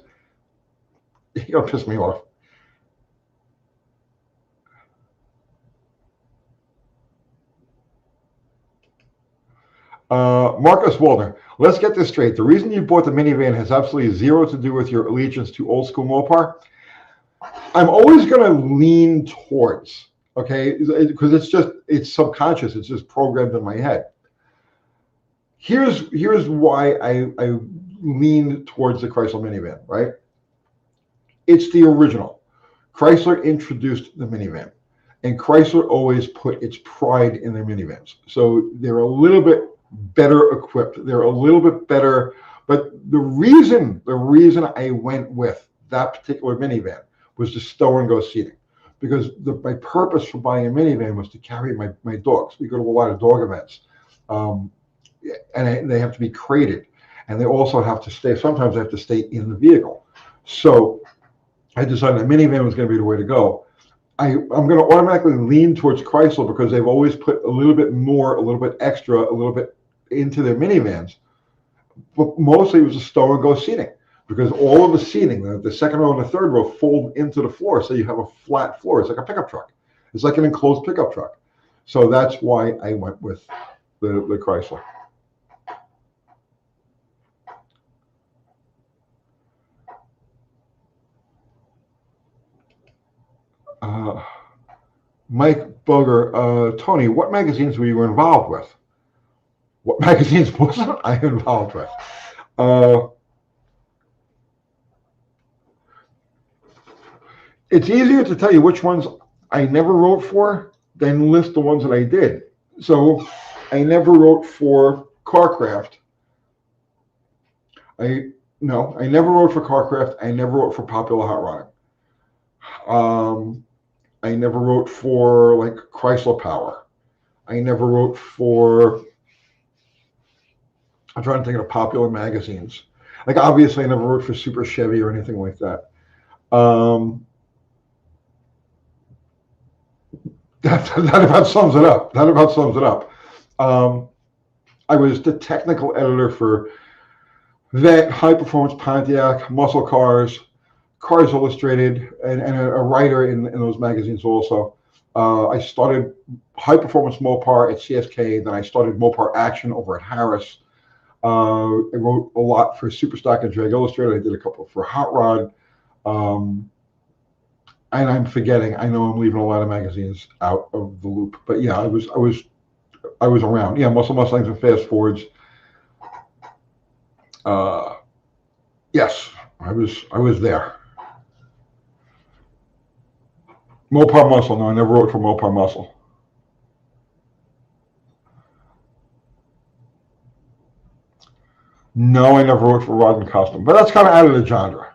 You're going to piss me off. Marcus Walner, let's get this straight. The reason you bought the minivan has absolutely zero to do with your allegiance to old school Mopar. I'm always going to lean towards, okay, because it's subconscious. It's just programmed in my head. Here's why I lean towards the Chrysler minivan, right? It's the original. Chrysler introduced the minivan, and Chrysler always put its pride in their minivans. So they're a little bit better equipped. They're a little bit better. But the reason I went with that particular minivan was the stow and go seating, because my purpose for buying a minivan was to carry my dogs. We go to a lot of dog events, and they have to be crated, and they also have to stay. Sometimes they have to stay in the vehicle. So I decided a minivan was going to be the way to go. I'm going to automatically lean towards Chrysler because they've always put a little bit more, a little bit extra, a little bit into their minivans. But mostly it was a stow and go seating, because all of the seating, the second row and the third row, fold into the floor, so you have a flat floor. It's like a pickup truck. It's like an enclosed pickup truck. So that's why I went with the Chrysler. Mike Boger, Tony, what magazines were you involved with? What magazines wasn't I involved with? It's easier to tell you which ones I never wrote for than list the ones that I did. So I never wrote for Carcraft. I never wrote for Carcraft. I never wrote for Popular Hot Rodding. I never wrote for like Chrysler Power. I never wrote for, I'm trying to think of popular magazines. Like obviously I never wrote for Super Chevy or anything like that. That about sums it up. I was the technical editor for Vet, High Performance Pontiac, Muscle Cars, Cars Illustrated, and a writer in those magazines also. I started High Performance Mopar at CSK, then I started Mopar Action over at Harris. I wrote a lot for Superstock and Drag Illustrated. I did a couple for Hot Rod. And I'm forgetting. I know I'm leaving a lot of magazines out of the loop. But yeah, I was around. Yeah, Muscle Mustangs and Fast Fords. Yes, I was there. Mopar Muscle. No, I never wrote for Mopar Muscle. No, I never wrote for Rod and Custom. But that's kind of out of the genre.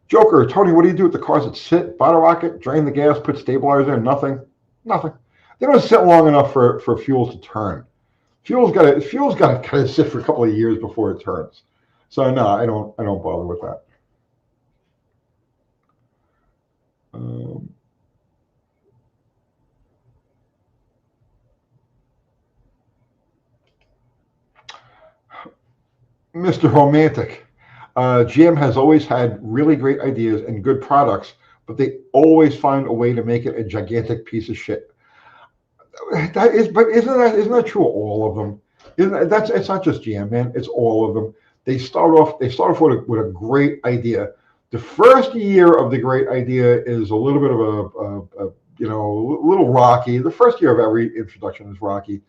Joker, Tony, what do you do with the cars that sit? Bottle rocket, drain the gas, put stabilizer in? Nothing. They don't sit long enough for fuels to turn. Fuel's got to kind of sit for a couple of years before it turns. So no, I don't bother with that. Mr. Romantic, GM has always had really great ideas and good products, but they always find a way to make it a gigantic piece of shit. But isn't that true of all of them? It's not just GM, man. It's all of them. They start off with a great idea. The first year of the great idea is a little bit of a a little rocky. The first year of every introduction is rocky.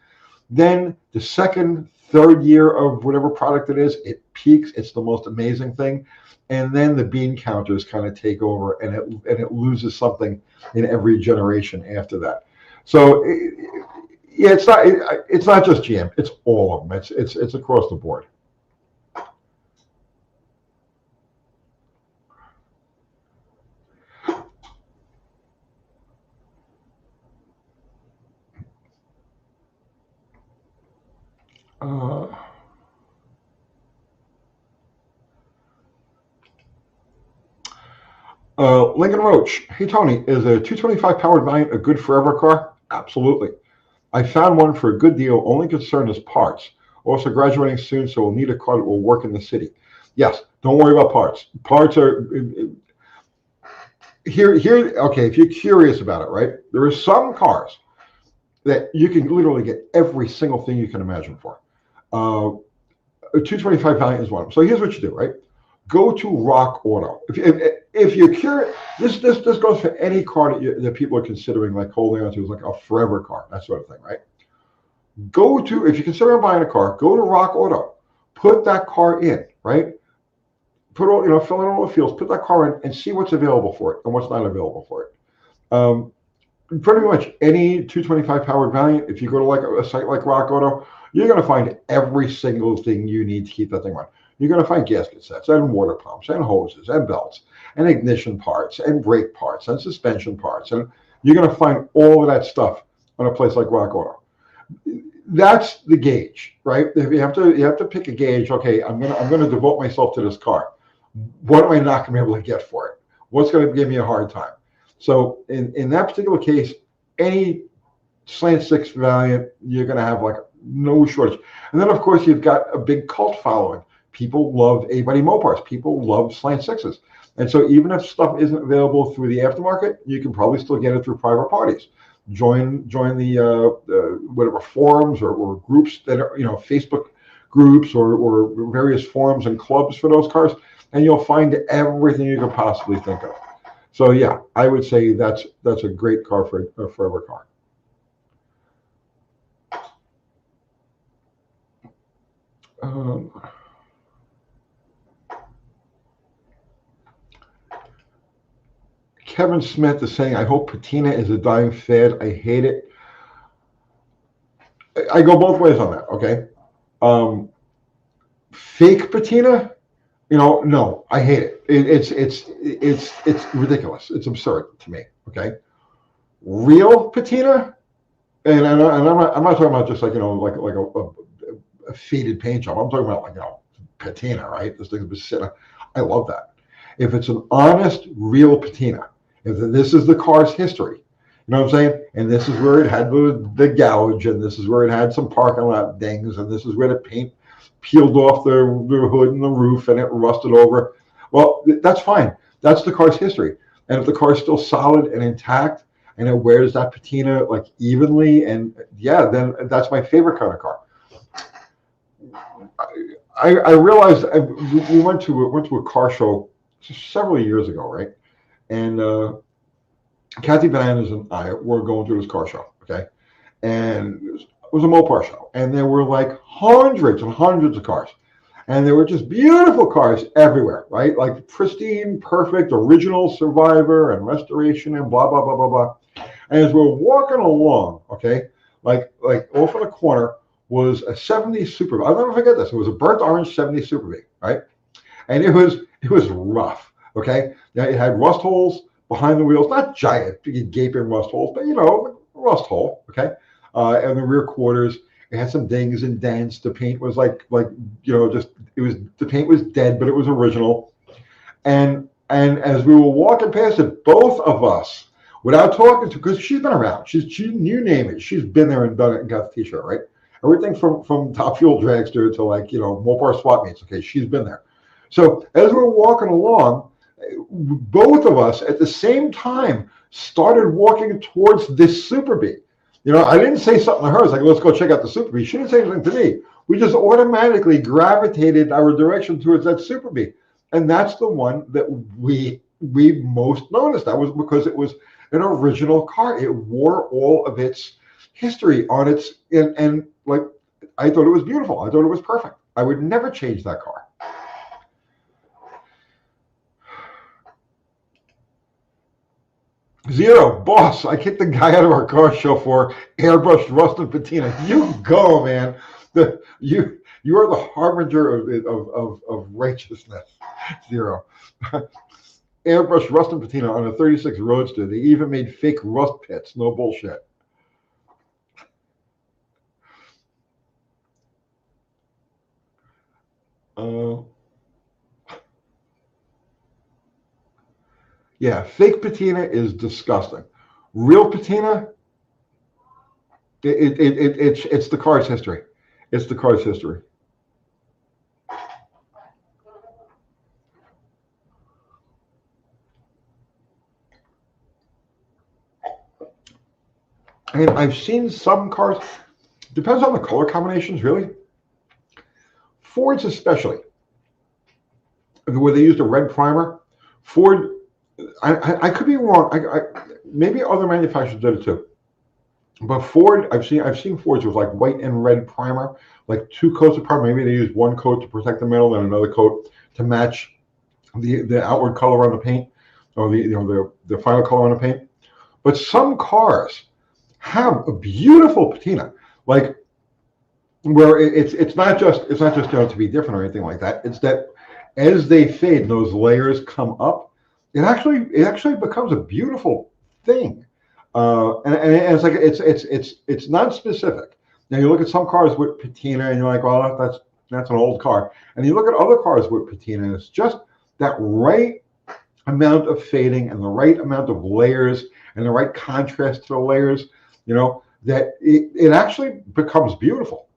Then the second, third year of whatever product it is, it peaks. It's the most amazing thing. And then the bean counters kind of take over, and it loses something in every generation after that. So yeah, it's not just GM. It's all of them. It's across the board. Lincoln Roach. Hey, Tony, is a 225 powered Valiant a good forever car? Absolutely. I found one for a good deal. Only concern is parts. Also graduating soon, so we'll need a car that will work in the city. Yes, don't worry about parts. Parts are here. Okay, if you're curious about it, right? There are some cars that you can literally get every single thing you can imagine for. A 225 Valiant is one of them. So here's what you do, right? Go to Rock Auto. If you're curious, this goes for any car that people are considering, like holding on to, like a forever car, that sort of thing, right? If you're considering buying a car, go to Rock Auto, put that car in, right? Fill in all the fields, put that car in, and see what's available for it and what's not available for it. Pretty much any 225 powered Valiant, if you go to like a site like Rock Auto, you're going to find every single thing you need to keep that thing running. You're going to find gasket sets and water pumps and hoses and belts and ignition parts and brake parts and suspension parts. And you're going to find all of that stuff on a place like Rock Auto. That's the gauge, right? If you have to pick a gauge. Okay, I'm going to devote myself to this car. What am I not going to be able to get for it? What's going to give me a hard time? So in that particular case, any Slant 6 Valiant, you're going to have like no shortage. And then of course you've got a big cult following. People love A-Buddy Mopars. People love Slant 6s. And so even if stuff isn't available through the aftermarket, you can probably still get it through private parties. Join the whatever forums or groups that are, Facebook groups or various forums and clubs for those cars, and you'll find everything you could possibly think of. So yeah, I would say that's a great car for a forever car. Kevin Smith is saying, I hope patina is a dying fad. I hate it. I go both ways on that, okay? Fake patina, no, I hate it. It's ridiculous. It's absurd to me, okay? Real patina, and I'm not talking about just like a faded paint job. I'm talking about patina, right? This thing's been sitting. I love that. If it's an honest, real patina, if this is the car's history, you know what I'm saying? And this is where it had the gouge, and this is where it had some parking lot dings, and this is where the paint peeled off the hood and the roof, and it rusted over. Well, that's fine. That's the car's history. And if the car's still solid and intact, and it wears that patina like evenly, and yeah, then that's my favorite kind of car. I realized we went to a car show several years ago, right? And Kathy Bananas and I were going to this car show, okay? And it was a Mopar show, and there were like hundreds and hundreds of cars, and there were just beautiful cars everywhere, right? Like pristine, perfect, original Survivor and restoration and blah blah blah blah blah. And as we're walking along, okay, like off in the corner was a 70s Super. I'll never forget this. It was a burnt orange 70s Super B, right? And it was rough, okay? Now it had rust holes behind the wheels, not giant, big gaping rust holes, but rust hole, okay? And the rear quarters, it had some dings and dents. The paint was the paint was dead, but it was original. And as we were walking past it, both of us, without talking to, because she's been around, you name it, she's been there and done it and got the t-shirt, right? Everything from Top Fuel Dragster to Mopar swap meets. Okay, she's been there. So as we're walking along, both of us at the same time started walking towards this Super B. I didn't say something to her. I was like, let's go check out the Super B. She didn't say anything to me. We just automatically gravitated our direction towards that Super B. And that's the one that we most noticed. That was because it was an original car. It wore all of its history on its and like I thought it was beautiful. I thought it was perfect. I would never change that car. Zero, boss, I kicked the guy out of our car show for airbrushed rust and patina. You go, man. You are the harbinger of righteousness. Zero. Airbrushed rust and patina on a 36 Roadster. They even made fake rust pits. No bullshit. Yeah, fake patina is disgusting. Real patina, it's the car's history. It's the car's history. And I've seen some cars, depends on the color combinations, really. Fords especially, where they used a red primer. Ford, I could be wrong. Maybe other manufacturers did it too. But Ford, I've seen Fords with like white and red primer, like two coats of primer. Maybe they use one coat to protect the metal and another coat to match the outward color on the paint, or the final color on the paint. But some cars have a beautiful patina, like where it's not just to be different or anything like that. It's that as they fade, and those layers come up. It actually becomes a beautiful thing, and it's like it's not specific. Now you look at some cars with patina, and you're like, well, that's an old car. And you look at other cars with patina, and it's just that right amount of fading and the right amount of layers and the right contrast to the layers. That it actually becomes beautiful.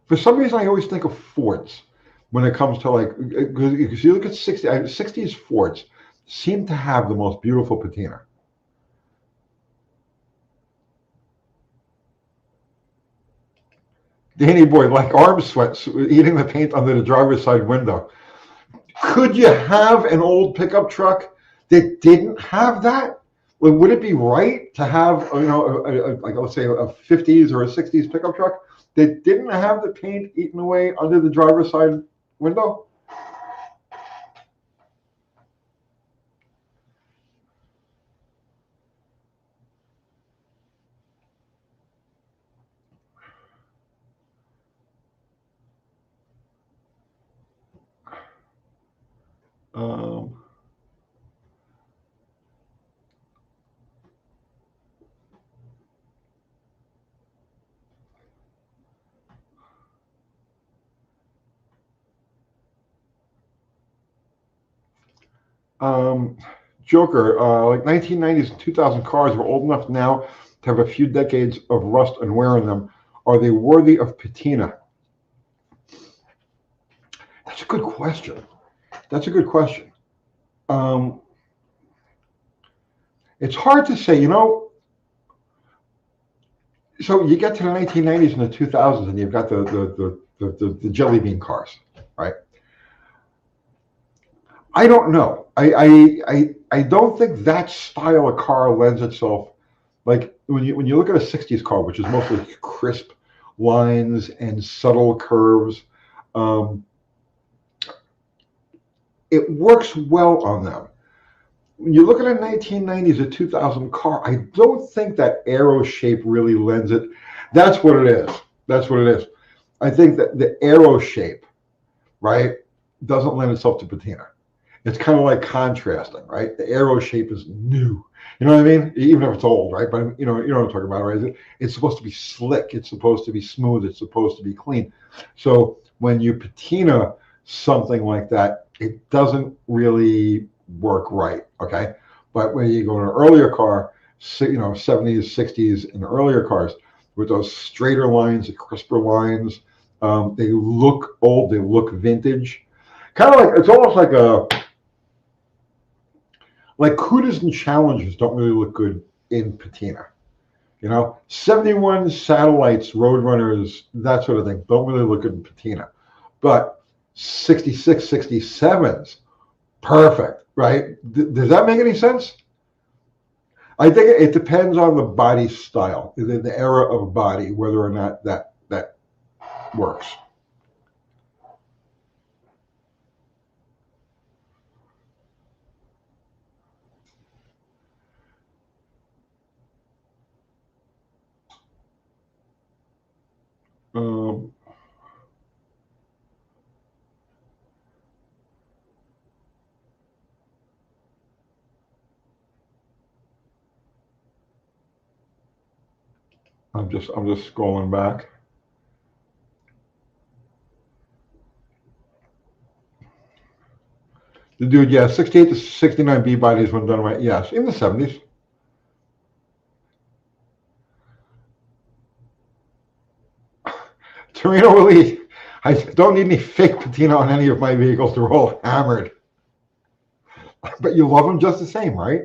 For some reason, I always think of Fords when it comes to because you look at 60s Fords seem to have the most beautiful patina. Danny boy, like arm sweats, eating the paint under the driver's side window. Could you have an old pickup truck that didn't have that? Would it be right to have, like let's say a 50s or a 60s pickup truck that didn't have the paint eaten away under the driver's side window? Um, Joker, like 1990s and 2000 cars were old enough now to have a few decades of rust and wear on them. Are they worthy of patina? That's a good question. That's a good question. It's hard to say, So you get to the 1990s and the 2000s, and you've got the jelly bean cars, right? I don't know. I don't think that style of car lends itself, like when you look at a 60s car, which is mostly crisp lines and subtle curves. It works well on them. When you look at a 1990s or 2000 car, I don't think that aero shape really lends it. That's what it is. That's what it is. I think that the aero shape, right, doesn't lend itself to patina. It's kind of like contrasting, right? The aero shape is new. You know what I mean? Even if it's old, right? But you know what I'm talking about, right? It's supposed to be slick. It's supposed to be smooth. It's supposed to be clean. So when you patina something like that, it doesn't really work right. Okay. But when you go to an earlier car, 70s, 60s, and earlier cars with those straighter lines, the crisper lines, they look old. They look vintage. Kind of like, it's almost like Cudas and Challengers don't really look good in patina. You know, 71 satellites, Roadrunners, that sort of thing. Don't really look good in patina. But 66, 67s, perfect, right? Does that make any sense? I think it depends on the body style, the era of body, whether or not that works. Um, I'm just scrolling back. The dude, yeah, 68 to 69 B bodies when done right. Yes, in the 70s. Torino Elite. I don't need any fake patina on any of my vehicles. They're all hammered. But you love them just the same, right?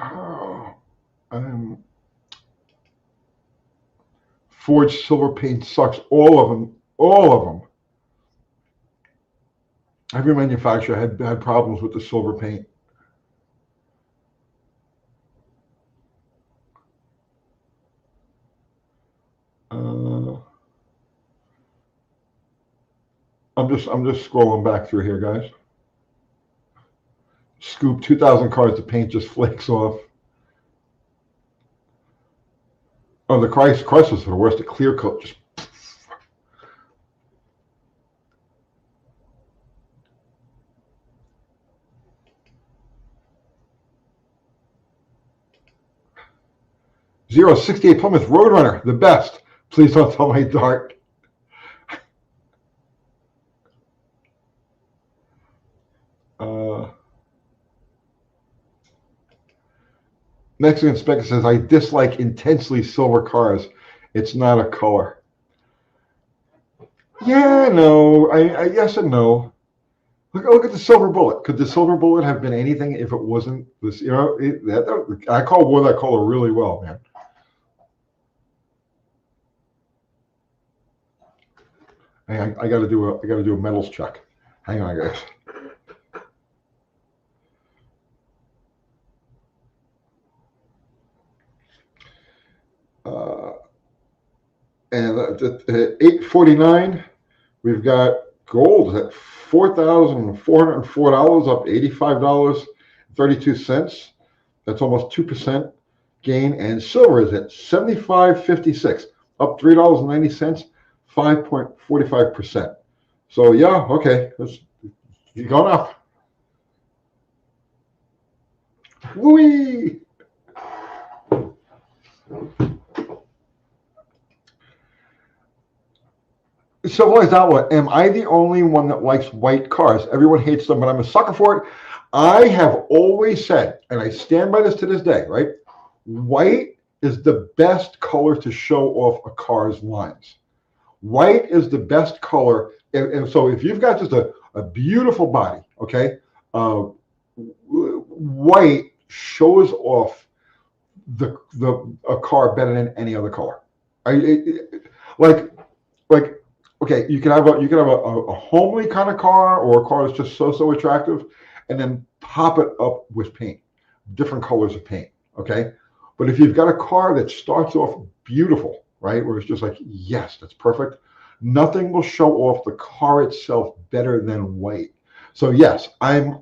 Oh, forged silver paint sucks. All of them. All of them. Every manufacturer had problems with the silver paint. I'm just scrolling back through here, guys. Scoop 2,000 cars, the paint just flakes off. Oh, the Chryslers are the worst. The clear coat just. Zero 68 Plymouth Roadrunner, the best. Please don't tell my Dart. Mexican Spec says, I dislike intensely silver cars. It's not a color. Yeah, no. I yes and no. Look at the Silver Bullet. Could the Silver Bullet have been anything if it wasn't this? You know, I wore that color really well, man. Hang on, I got to do a metals check. Hang on, guys. And at 849, we've got gold at $4,404, up $85.32. That's almost 2% gain. And silver is at $75.56, up $3.90, 5.45%. So yeah, okay, you're going up. Whee! Civilized Outlaw, am I the only one that likes white cars? Everyone hates them, but I'm a sucker for it. I have always said, and I stand by this to this day, right? White is the best color to show off a car's lines. White is the best color. And so if you've got just a beautiful body, okay, white shows off a car better than any other color. Like okay, you can have a homely kind of car or a car that's just so attractive, and then pop it up with paint, different colors of paint. Okay, but if you've got a car that starts off beautiful, right, where it's just like, yes, that's perfect, nothing will show off the car itself better than white. So yes, I'm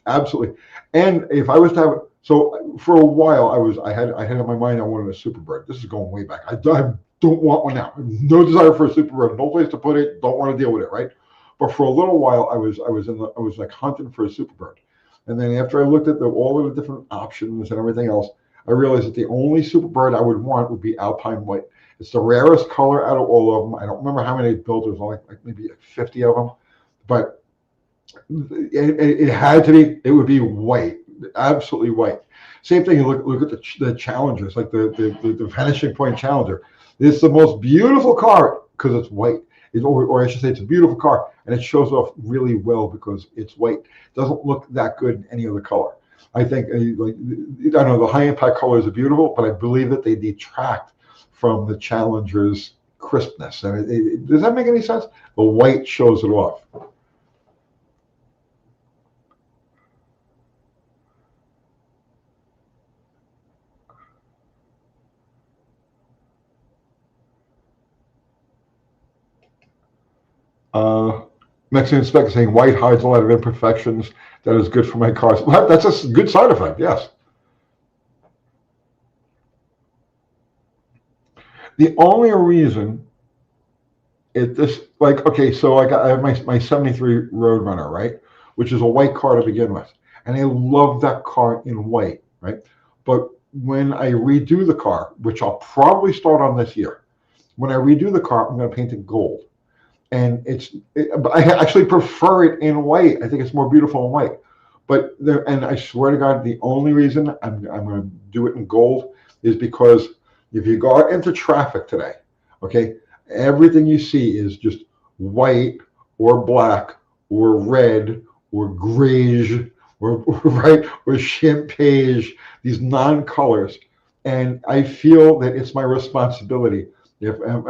absolutely. And if I was to have, so for a while I had in my mind I wanted a Superbird. This is going way back. I don't want one now. No desire for a Superbird. No place to put it. Don't want to deal with it. Right. But for a little while, I was like hunting for a Superbird, and then after I looked at all of the different options and everything else, I realized that the only Superbird I would want would be Alpine White. It's the rarest color out of all of them. I don't remember how many they built. There's only like maybe 50 of them, but it had to be. It would be white, absolutely white. Same thing. You look at the Challengers, like the Vanishing Point Challenger. It's the most beautiful car because it's white. Or I should say, it's a beautiful car, and it shows off really well because it's white. It doesn't look that good in any other color. I think, like, I don't know, the high impact colors are beautiful, but I believe that they detract from the Challenger's crispness. And does that make any sense? The white shows it off. Uh, Mexican spec saying white hides a lot of imperfections. That is good for my cars. Well, that's a good side effect. Yes. The only reason this, like, okay, so like I have my 73 Roadrunner, right? Which is a white car to begin with. And I love that car in white, right? But when I redo the car, which I'll probably start on this year, when I redo the car, I'm going to paint it gold. And I actually prefer it in white. I think it's more beautiful in white. But there, and I swear to God, the only reason I'm going to do it in gold is because if you go out into traffic today, okay, everything you see is just white or black or red or grayish or right or champagne, these non-colors. And I feel that it's my responsibility if I'm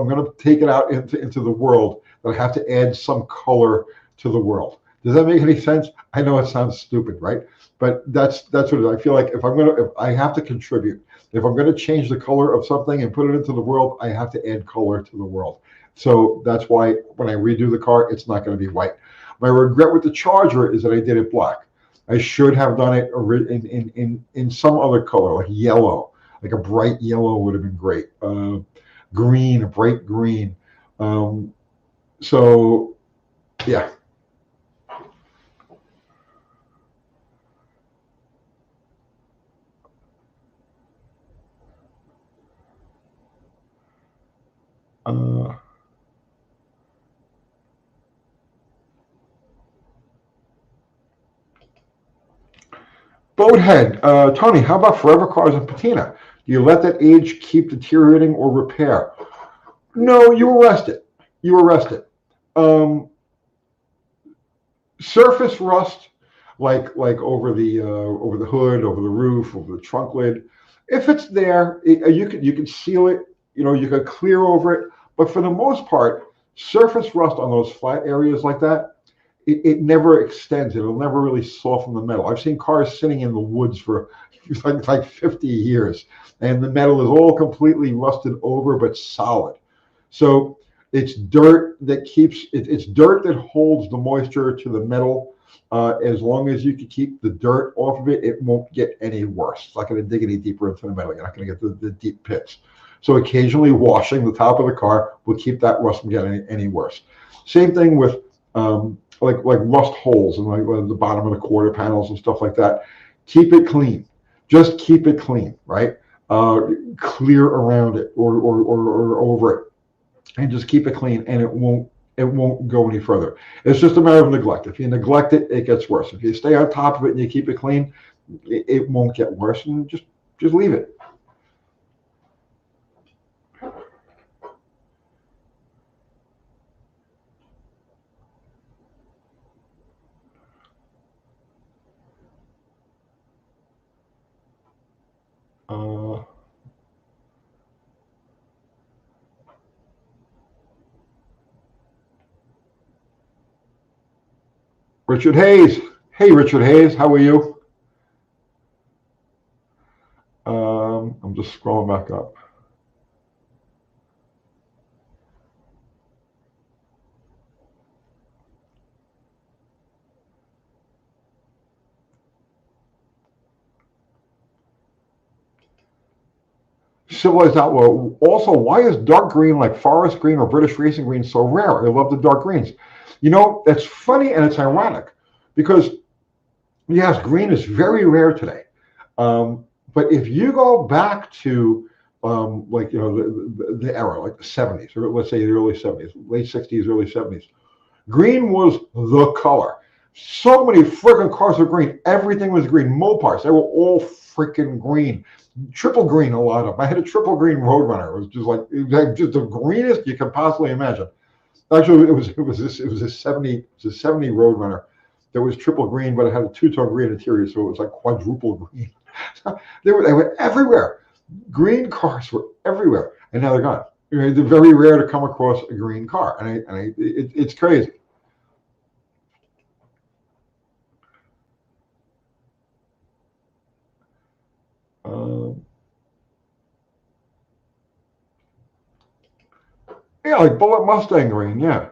going to take it out into the world, that I have to add some color to the world. Does that make any sense? I know it sounds stupid, right? But that's what it is. I feel like if I have to contribute, if I'm going to change the color of something and put it into the world, I have to add color to the world. So that's why when I redo the car, it's not going to be white. My regret with the Charger is that I did it black. I should have done it in some other color, like yellow, like a bright yellow would have been great. Green, a bright green. So yeah. Uh, Boathead, Tony, how about forever cars and patina? Do you let that age keep deteriorating or repair? No, you arrest it. You arrest it. Um, Surface rust, like over the hood, over the roof, over the trunk lid. If it's there, you can seal it. You know, you can clear over it. But for the most part, surface rust on those flat areas like that, it never extends. It'll never really soften the metal. I've seen cars sitting in the woods for like 50 years, and the metal is all completely rusted over but solid. So it's dirt that it's dirt that holds the moisture to the metal. As long as you can keep the dirt off of it, it won't get any worse. It's not going to dig any deeper into the metal. You're not going to get the deep pits. So occasionally washing the top of the car will keep that rust from getting any worse. Same thing with like rust holes and like the bottom of the quarter panels and stuff like that. Keep it clean. Just keep it clean, right? Clear around it or over it, and just keep it clean, and it won't go any further. It's just a matter of neglect. If you neglect it, it gets worse. If you stay on top of it and you keep it clean, it won't get worse, and just leave it. Uh, Richard Hayes. Hey, Richard Hayes, how are you? I'm just scrolling back up. Civilized Outlaw. Also, why is dark green like forest green or British racing green so rare? I love the dark greens. You know, that's funny and it's ironic because, yes, green is very rare today. But if you go back to like, you know, the era, like the 70s, or let's say the early 70s, late 60s, early 70s, green was the color. So many freaking cars were green. Everything was green. Mopars, they were all freaking green. Triple green, a lot of them. I had a triple green Roadrunner. It was like just the greenest you could possibly imagine. Actually, it was a 70 Roadrunner that was triple green, but it had a two-tone green interior, so it was like quadruple green. They were everywhere. Green cars were everywhere, and now they're gone. They're very rare to come across a green car, it's crazy. Um, yeah, like Bullet Mustang green, yeah.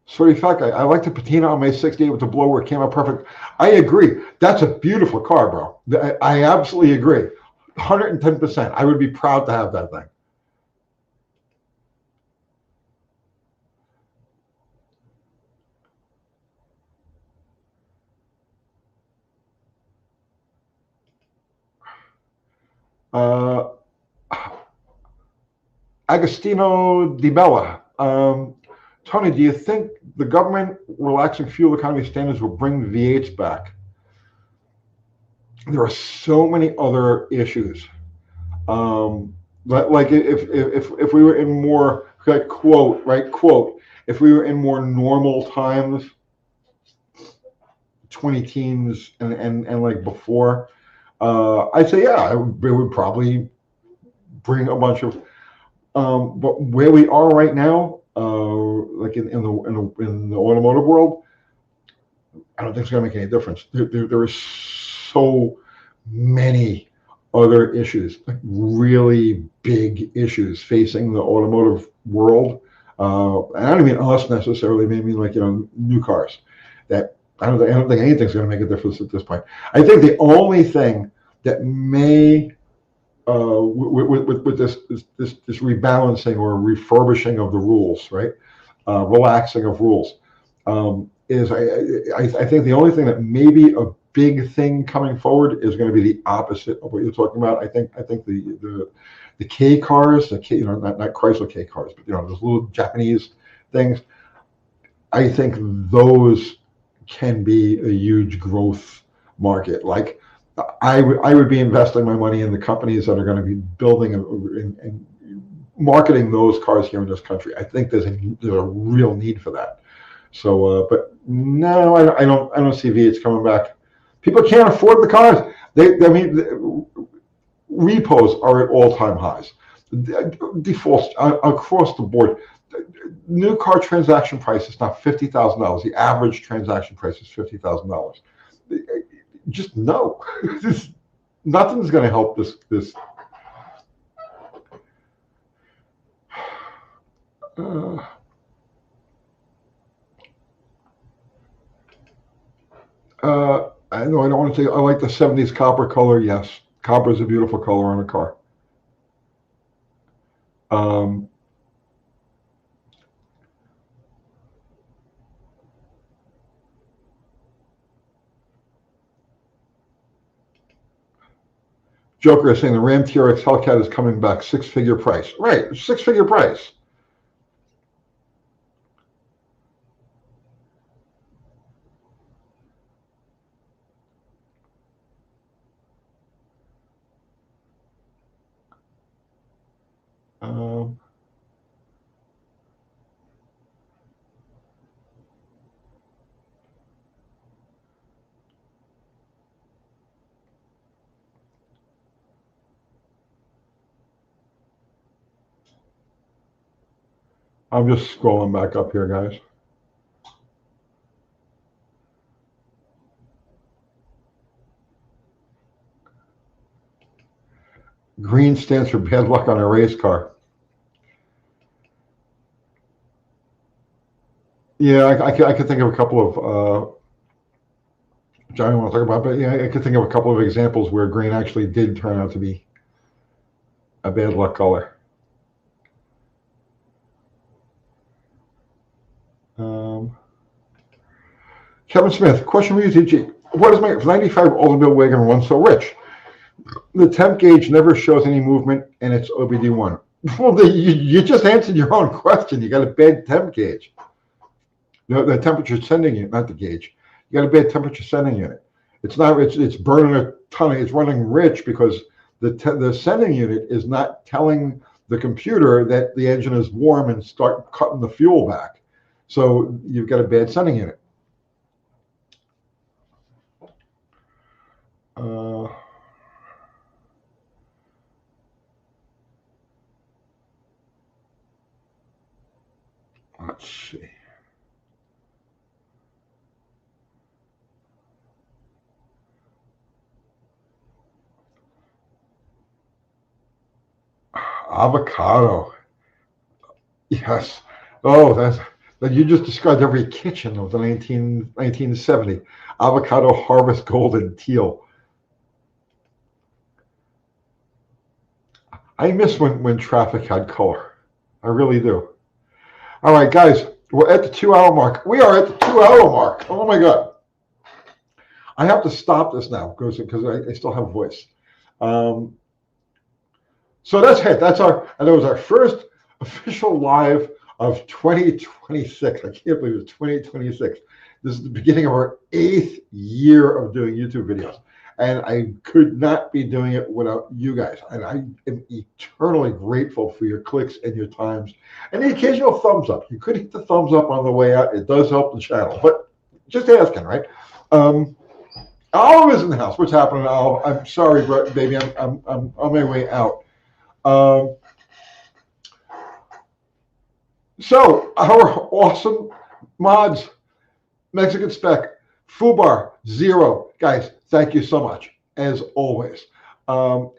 So in fact, I like the patina on my 68 with the blower. It came out perfect. I agree. That's a beautiful car, bro. I absolutely agree. 110%. I would be proud to have that thing. Uh, Agostino Di Bella. Tony, do you think the government relaxing fuel economy standards will bring V8s back? There are so many other issues. Like if we were in more, like, quote, right, quote, if we were in more normal times, 20 teens and like before, I'd say, yeah, it would probably bring a bunch of, but where we are right now, like in the automotive world, I don't think it's going to make any difference. There are so many other issues, like really big issues facing the automotive world. And I don't mean us necessarily, maybe like, new cars. That I don't think anything's going to make a difference at this point. I think the only thing that may with this rebalancing or refurbishing of the rules, right? Relaxing of rules, is I think the only thing that may be a big thing coming forward is going to be the opposite of what you're talking about. I think the K cars, the K, not Chrysler K cars, but those little Japanese things. I think those can be a huge growth market. Like, I would be investing my money in the companies that are going to be building and marketing those cars here in this country. I think there's a real need for that. So, but no, I don't see V8s coming back. People can't afford the cars. I mean, repos are at all-time highs. Defaults across the board. New car transaction price is not $50,000. The average transaction price is $50,000. Just no. Nothing's going to help this. I know I don't want to say I like the 70s copper color. Yes, copper is a beautiful color on a car. Um, Joker is saying the Ram TRX Hellcat is coming back, six-figure price. Right, six-figure price. Um, I'm just scrolling back up here, guys. Green stands for bad luck on a race car. Yeah, I could think of a couple of, Johnny, want to talk about, but yeah, I could think of a couple of examples where green actually did turn out to be a bad luck color. Um, Kevin Smith, question for UTG. What is my 95 Oldsmobile wagon run so rich? The temp gauge never shows any movement, and it's OBD1. Well, you just answered your own question. You got a bad temp gauge. The temperature sending unit, not the gauge. You got a bad temperature sending unit. It's not. It's burning a ton. It's running rich because the sending unit is not telling the computer that the engine is warm and start cutting the fuel back. So you've got a bad sending unit. Let's see. Avocado. Yes. Oh, that you just described every kitchen of the 1970. Avocado harvest golden teal. I miss when traffic had color. I really do. All right, guys, we're at the 2 hour mark. We are at the 2 hour mark. Oh my God. I have to stop this now because I still have voice. So that's it. And it was our first official live of 2026. I can't believe it's 2026. This is the beginning of our 8th year of doing YouTube videos. And I could not be doing it without you guys. And I am eternally grateful for your clicks and your times and the occasional thumbs up. You could hit the thumbs up on the way out. It does help the channel, but just asking, right? Olive is in the house. What's happening, Olive? I'm sorry, baby. I'm on my way out. So our awesome mods, Mexican Spec, Fubar, Zero, guys, thank you so much, as always.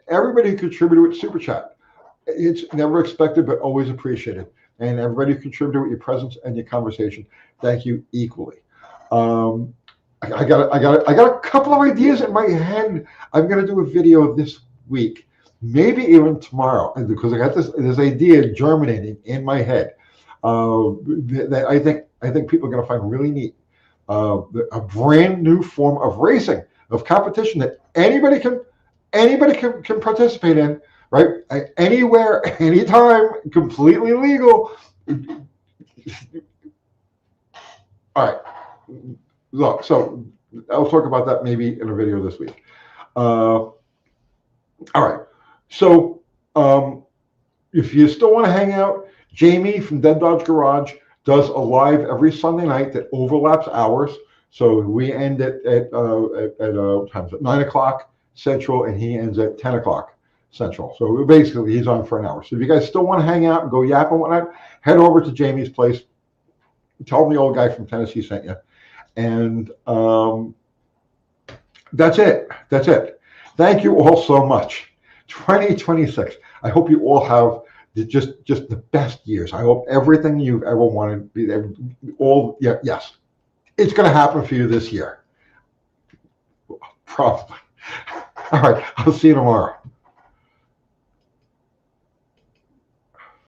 Everybody who contributed with Super Chat, it's never expected, but always appreciated. And everybody who contributed with your presence and your conversation, thank you equally. I got a couple of ideas in my head. I'm going to do a video this week, maybe even tomorrow, because I got this idea germinating in my head that I think people are going to find really neat. A brand new form of racing, of competition that anybody can participate in, right? Anywhere, anytime, completely legal. All right. Look, so I'll talk about that maybe in a video this week. All right. So if you still want to hang out, Jamie from Dead Dodge Garage does a live every Sunday night that overlaps hours. So we end at times at 9 o'clock Central, and he ends at 10 o'clock Central. So basically, he's on for an hour. So if you guys still want to hang out and go yap and whatnot, head over to Jamie's place. Tell him the old guy from Tennessee sent you. And that's it. That's it. Thank you all so much. 2026. I hope you all have just the best years. I hope everything you've ever wanted, yes, it's going to happen for you this year. Probably. All right. I'll see you tomorrow.